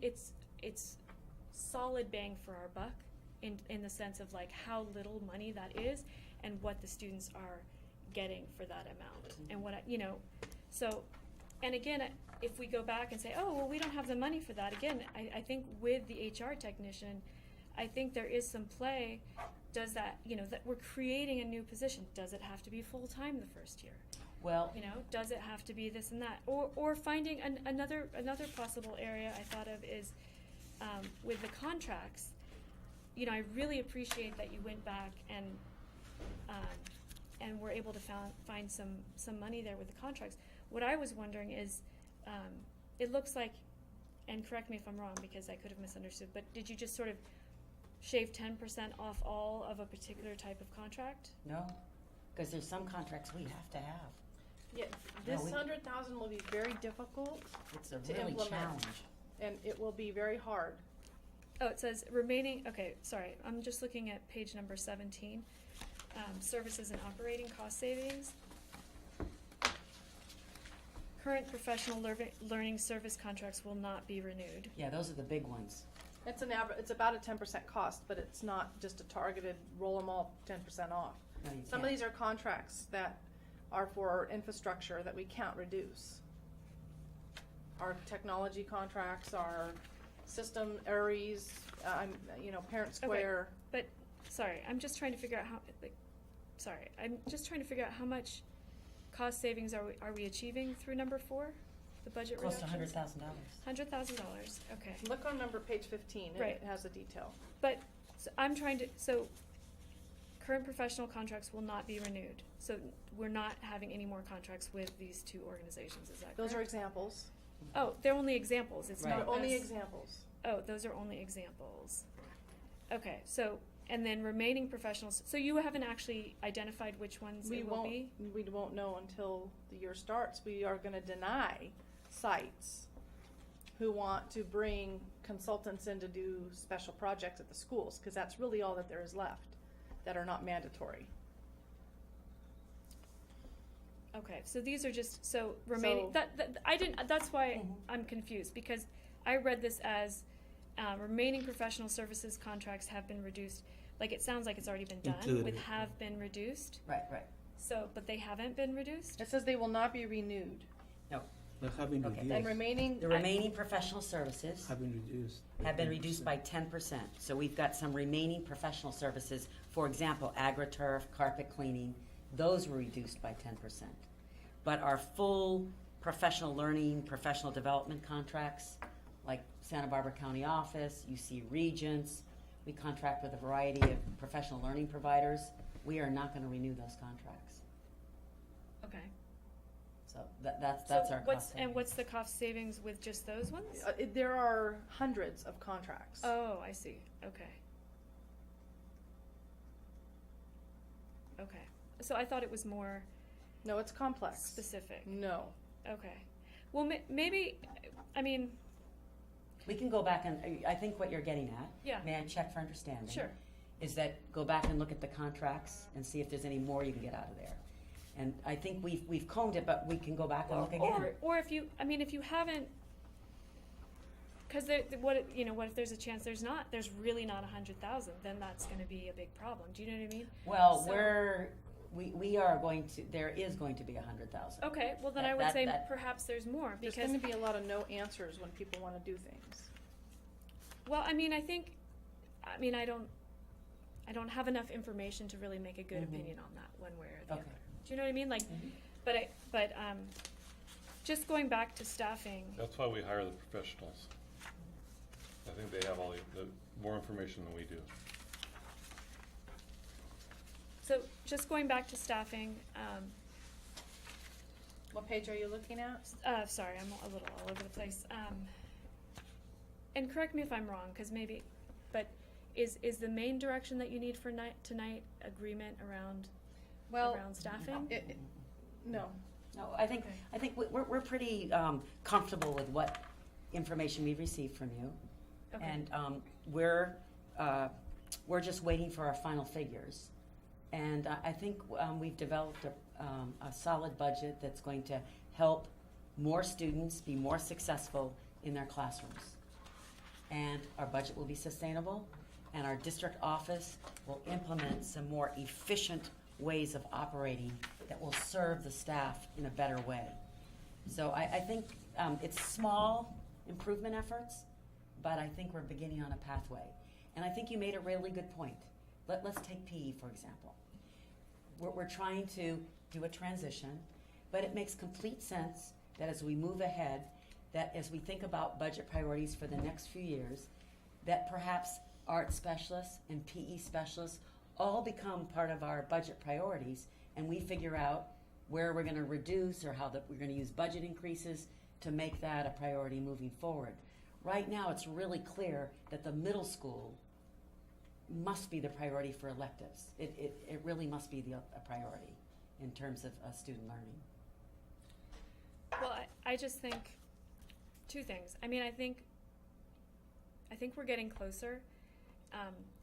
it's solid bang for our buck in the sense of like how little money that is and what the students are getting for that amount. And so, and again, if we go back and say, oh, well, we don't have the money for that, again, I think with the HR technician, I think there is some play. Does that, that we're creating a new position, does it have to be full-time the first year? Well, Does it have to be this and that? Or finding another possible area I thought of is with the contracts. I really appreciate that you went back and were able to find some money there with the contracts. What I was wondering is, it looks like, and correct me if I'm wrong because I could have misunderstood, but did you just sort of shave 10% off all of a particular type of contract? no, because there's some contracts we have to have. Yeah, this No, we- 100,000 will be very difficult, It's a To really implement. challenge. and it will be very hard. Oh, it says remaining, okay, sorry, I'm just looking at page number 17, services and operating cost savings. Current professional learning service contracts will not be renewed. Yeah, those are the big ones. It's it's about a 10% cost, but it's not just a targeted, roll them all 10% off. No, you Some of can't. these are contracts that are for our infrastructure that we can't reduce. Our technology contracts, our system areas, Parent Square. But, sorry, I'm just trying to figure out how much cost savings are we achieving through number 4, the budget Close to reductions? $100,000. $100,000, okay. Look on page 15, Right. it has a detail. But current professional contracts will not be renewed. So we're not having any more contracts with these two organizations, is that correct? Those are examples. Oh, they're only examples, it's Right. not They're only us. examples. Oh, those are only examples. Okay, so, and then remaining professionals, so you haven't actually identified which ones it will be? We won't know until the year starts. We are gonna deny sites who want to bring consultants in to do special projects at the schools, because that's really all that there is left that are not mandatory. Okay, so these are just, so remaining, that's why Mhm. I'm confused, because I read this as, remaining professional services contracts have been reduced, like it sounds like it's already been done, Included. with have been reduced, Right. so, but they haven't been reduced? It says they will not be renewed. No, They have been Okay, And reduced. remaining. the remaining professional services Have been reduced. have been reduced by 10%. So we've got some remaining professional services, for example, AgriTurf, carpet cleaning, those were reduced by 10%. But our full professional learning, professional development contracts, like Santa Barbara County Office, UC Regents, we contract with a variety of professional learning providers. we are not gonna renew those contracts. Okay. So that's So our what's, cost and savings. what's the cost savings with just those ones? There are hundreds of contracts. Oh, I see, okay. Okay, so I thought it was more No, it's complex. specific. No. Okay. Well, maybe, I mean, We can go back and, I think what you're getting at. Yeah. May I check for understanding? sure. Is that go back and look at the contracts and see if there's any more you can get out of there. And I think we've combed it, but we can go back and look again. Or if you, I mean, if you haven't, because what if there's a chance there's really not 100,000, then that's going to be a big problem. Do you know what I mean? Well, So- we are going to, there is going to be 100,000. Okay, well then That- I would that- say that- perhaps there's more There's because, going to be a lot of no answers when people want to do things. well, I mean, I don't have enough information to really make a good Mhm. opinion on that one way or the Okay. other. Do you know what I mean? Like, Mhm. but just going back to staffing. That's why we hire the professionals. I think they have all the more information than we do. So just going back to staffing, What page are you looking at? sorry, I'm a little all over the place. And correct me if I'm wrong, because maybe, but is the main direction that you need for tonight agreement around staffing? No. No, I think we're pretty comfortable with what information we've received from you. Okay. And we're just waiting for our final figures. And I think we've developed a solid budget that's going to help more students be more successful in their classrooms. And our budget will be sustainable, and our district office will implement some more efficient ways of operating that will serve the staff in a better way. So I think it's small improvement efforts, but I think we're beginning on a pathway. And I think you made a really good point. Let's take PE, for example. We're trying to do a transition, but it makes complete sense that as we move ahead, that as we think about budget priorities for the next few years, that perhaps art specialists and PE specialists all become part of our budget priorities, and we figure out where we're going to reduce or how we're going to use budget increases to make that a priority moving forward. Right now, it's really clear that the middle school must be the priority for electives. It really must be a priority in terms of student learning. Well, I just think two things. I mean, I think we're getting closer,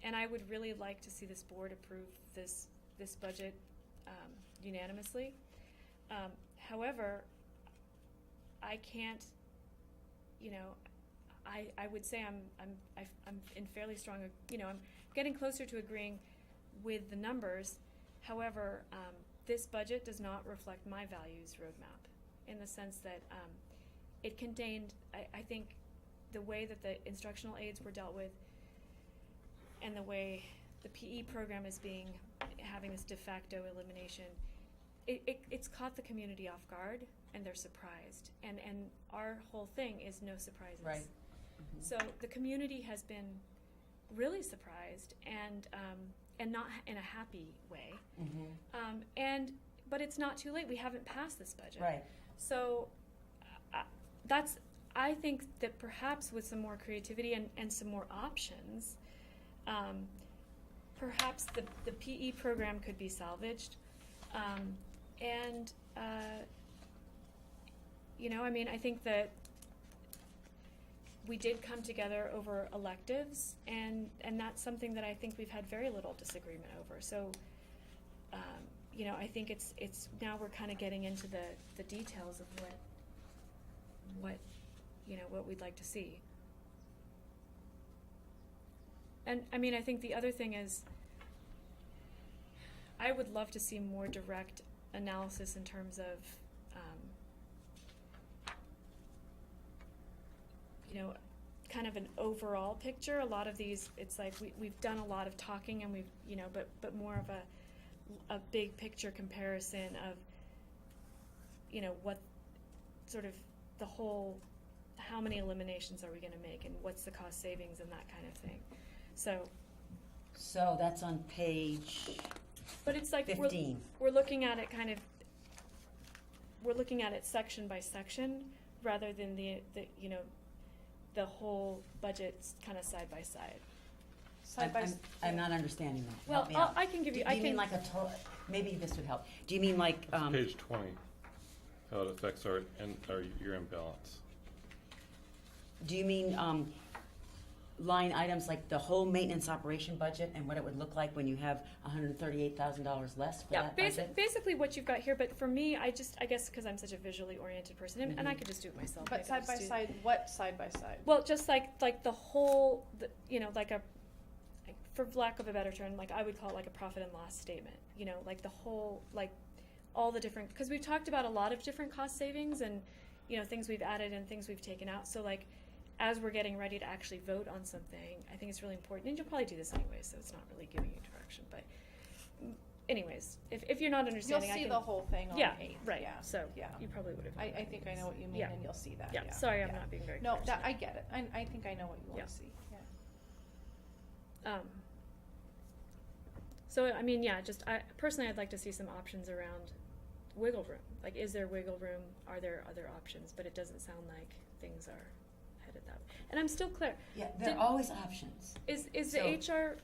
and I would really like to see this board approve this budget unanimously. However, I can't. I would say I'm in fairly strong. I'm getting closer to agreeing with the numbers. However, this budget does not reflect my values roadmap in the sense that it contained, I think, the way that the instructional aids were dealt with and the way the PE program is having this de facto elimination, it's caught the community off guard and they're surprised. And our whole thing is no surprises. Right. Mm-hmm. So the community has been really surprised and not in a happy way. Mm-hmm. But it's not too late. We haven't passed this budget. Right. So I think that perhaps with some more creativity and some more options, perhaps the PE program could be salvaged. I think that we did come together over electives, and that's something that I think we've had very little disagreement over. So, I think it's now we're kind of getting into the details of what we'd like to see. And I think the other thing is I would love to see more direct analysis in terms of kind of an overall picture. A lot of these, it's like we've done a lot of talking and we've but more of a big picture comparison of what sort of the whole, how many eliminations are we going to make and what's the cost savings and that kind of thing. So So that's on page But it's like 15. we're looking at it we're looking at it section by section rather than the the whole budget kind of side by side. I'm not understanding that. Well, Help me out. I can give you. Do you mean like a total? Maybe this would help. Do you mean like? Page 20, how it affects our year-end balance. Do you mean line items like the whole maintenance operation budget and what it would look like when you have $138,000 less for that budget? Basically what you've got here. But for me, I guess because I'm such a visually oriented person, and I could just do it myself. But side by side, what side by side? Well, just like the whole, for lack of a better term, like I would call it like a profit and loss statement. Like the whole, like all the different, because we've talked about a lot of different cost savings and, things we've added and things we've taken out. So like, as we're getting ready to actually vote on something, I think it's really important, and you'll probably do this anyway, so it's not really giving you direction. But anyways, if you're not understanding, You'll see I can, the whole thing on yeah, the 8th. right. Yeah. So yeah. you probably would have. I think I know what you mean, Yeah. and you'll see that. Yeah. Yeah. Sorry, I'm yeah. not being very No, clear. I get it. I think I know what you want Yeah. to see. Yeah. So I mean, yeah, just personally, I'd like to see some options around wiggle room. Like, is there wiggle room? Are there other options? But it doesn't sound like things are headed that way. And I'm still clear. Yeah, there are always options. Is So- the HR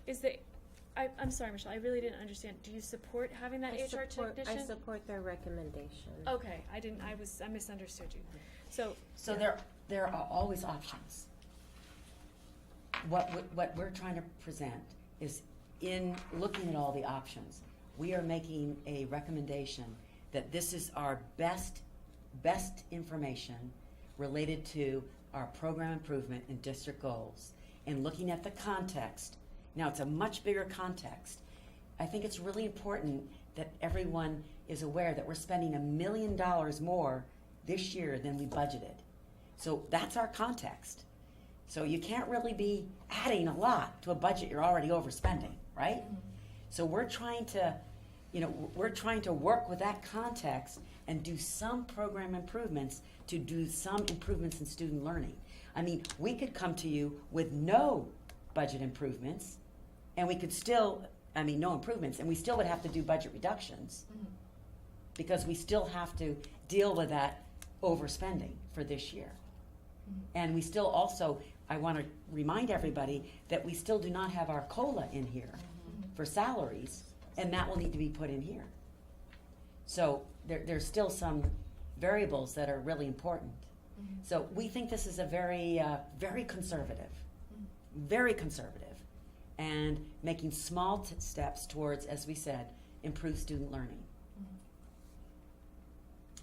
I'm sorry, Michelle. I really didn't understand. Do you support having that HR technician? I support their recommendation. Okay, I misunderstood you. So there are always options. What we're trying to present is, in looking at all the options, we are making a recommendation that this is our best information related to our program improvement and district goals. And looking at the context, now it's a much bigger context. I think it's really important that everyone is aware that we're spending $1 million more this year than we budgeted. So that's our context. So you can't really be adding a lot to a budget you're already overspending, right? Mm-hmm. So we're trying to work with that context and do some program improvements to do some improvements in student learning. I mean, we could come to you with no budget improvements, and we could still, no improvements, and we still would have to do budget reductions because we still have to deal with that overspending for this year. And we still also, I want to remind everybody that we still do not have our COLA in here for salaries, and that will need to be put in here. So there's still some variables that are really important. So we think this is a very conservative, and making small steps towards, as we said, improved student learning.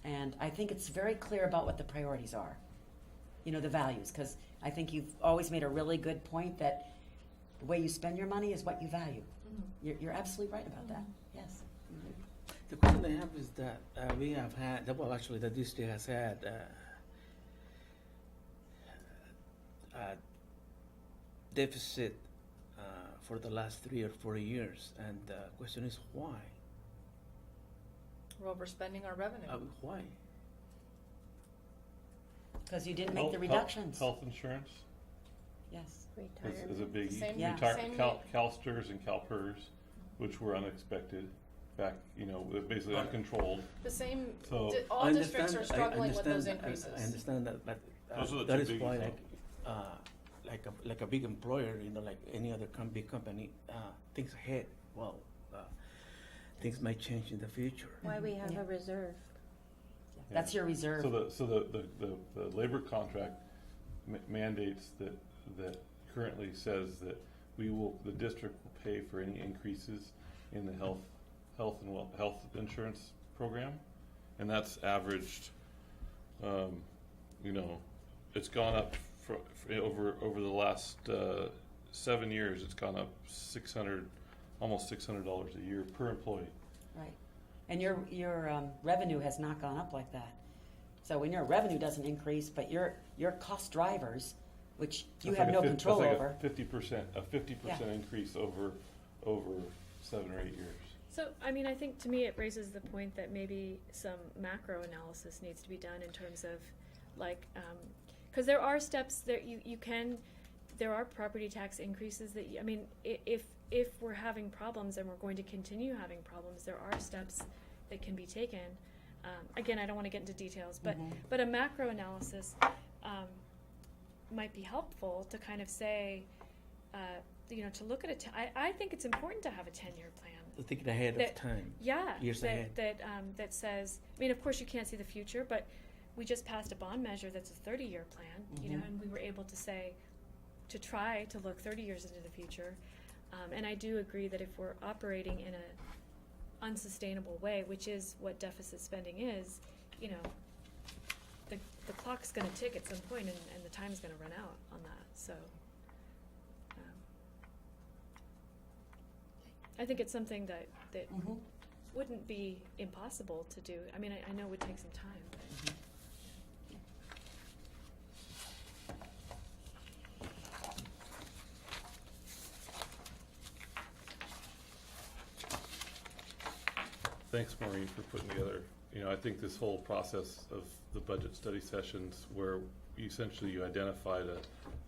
And I think it's very clear about what the priorities are, the values, because I think you've always made a really good point that the way you spend your money is what you value. You're absolutely right about that, yes. The question I have is that we have had, well, actually, the district has had a deficit for the last 3 or 4 years, and the question is why? We're overspending our revenue. Why? Because you didn't make the reductions. Health insurance Yes. is a biggie. Same- Yeah. same- CalSTRS and CalPERS, which were unexpected back, basically uncontrolled. The same. So- All districts are struggling with those I increases. understand that, but Those are the that two is why, biggies, like a big employer, like any other big company, thinks ahead. Well, things might change in the future. Why we have a reserve. That's your reserve. So the labor contract mandates that currently says that the district will pay for any increases in the health insurance program, and that's averaged, it's gone up for over the last 7 years. It's gone up almost $600 a year per employee. Right. And your revenue has not gone up like that. So when your revenue doesn't increase, but your cost drivers, which you That's have like no control that's over. like a 50% increase over 7 or 8 years. So, I mean, I think to me it raises the point that maybe some macro analysis needs to be done in terms of, like, because there are steps there there are property tax increases that if we're having problems and we're going to continue having problems, there are steps that can be taken. Again, I don't want to get into details, but a macro analysis might be helpful to kind of say, to look at it. I think it's important to have a 10-year plan. Thinking ahead of time. Yeah, Years ahead. that says, I mean, of course you can't see the future, but we just passed a bond measure that's a 30-year plan, and we were able to say, to try to look 30 years into the future. And I do agree that if we're operating in an unsustainable way, which is what deficit spending is, the clock's going to tick at some point, and the time's going to run out on that. So I think it's something that wouldn't be impossible to do. I mean, I know it would take some time. But Thanks, Maureen, for putting together. I think this whole process of the budget study sessions, where you identified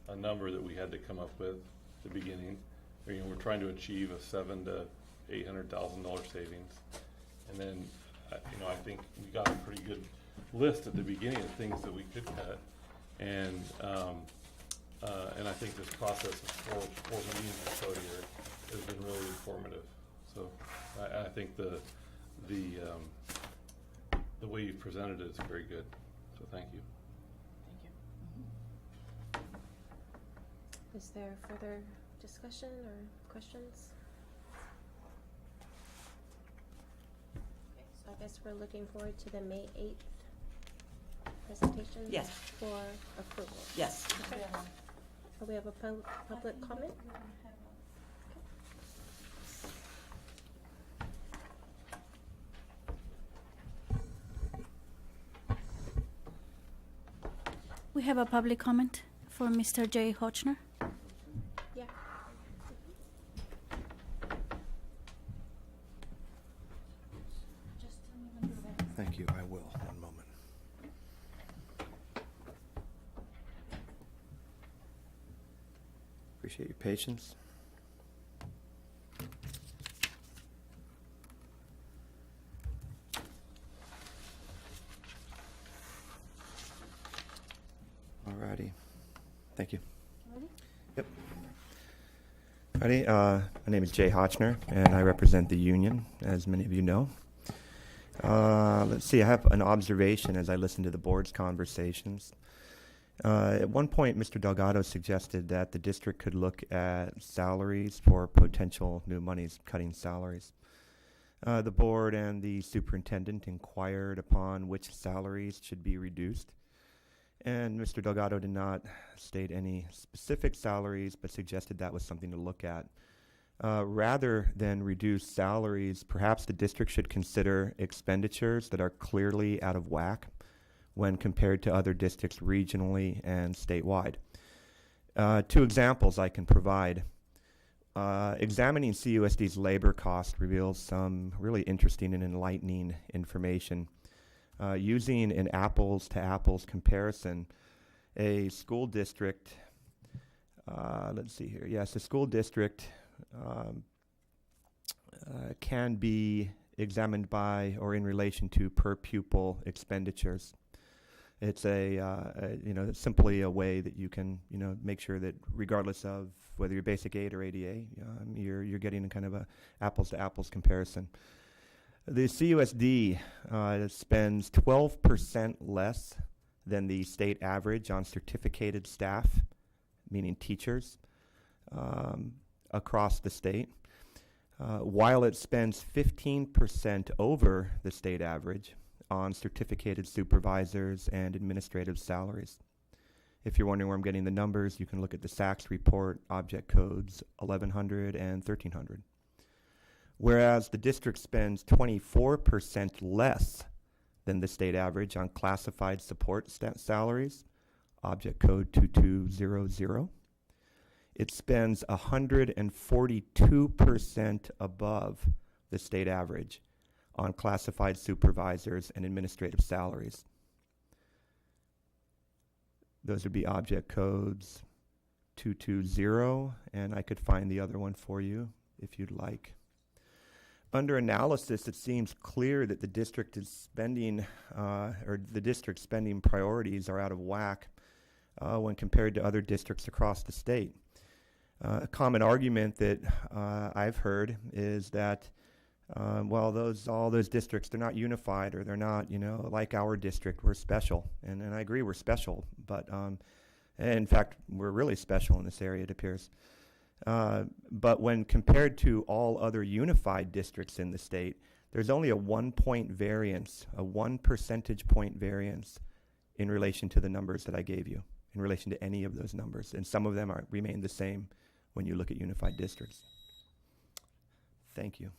a number that we had to come up with at the beginning. We're trying to achieve a $700,000 to $800,000 savings, and then I think we got a pretty good list at the beginning of things that we could cut, and I think this process of four meetings or so here has been really informative. So I think the way you've presented it is very good. So thank you. Is there further discussion or questions? Okay, so I guess we're looking forward to the May 8th presentation. Yes. For approval. Yes. Okay. We have a public comment? We have a public comment for Mr. Jay Hochner. Yeah. Thank you. I will. One moment. Appreciate your patience. Alrighty. Thank you. Ready? Yep. Alrighty. My name is Jay Hochner, and I represent the union, as many of you know. Let's see. I have an observation as I listen to the board's conversations. At one point, Mr. Delgado suggested that the district could look at salaries for potential new monies, cutting salaries. The board and the superintendent inquired upon which salaries should be reduced. And Mr. Delgado did not state any specific salaries, but suggested that was something to look at. Rather than reduce salaries, perhaps the district should consider expenditures that are clearly out of whack when compared to other districts regionally and statewide. Two examples I can provide. Examining CUSD's labor cost reveals some really interesting and enlightening information. Using an apples-to-apples comparison, a school district, let's see here, yes, a school district can be examined by or in relation to per pupil expenditures. It's it's simply a way that you can, make sure that regardless of whether you're basic aid or ADA, you're getting a kind of a apples-to-apples comparison. The CUSD spends 12% less than the state average on certificated staff, meaning teachers, across the state, while it spends 15% over the state average on certificated supervisors and administrative salaries. If you're wondering where I'm getting the numbers, you can look at the SACS report, object codes 1100 and 1300. Whereas the district spends 24% less than the state average on classified support salaries, object code 2200. It spends 142% above the state average on classified supervisors and administrative salaries. Those would be object codes 220, and I could find the other one for you. if you'd like. Under analysis, it seems clear that the district is spending, or the district's spending priorities are out of whack when compared to other districts across the state. A common argument that I've heard is that, well, all those districts, they're not unified, or they're not, like our district, we're special. And I agree, we're special, but in fact, we're really special in this area, it appears. But when compared to all other unified districts in the state, there's only a 1 point variance, a 1 percentage point variance in relation to the numbers that I gave you, in relation to any of those numbers. And some of them remain the same when you look at unified districts. Thank you.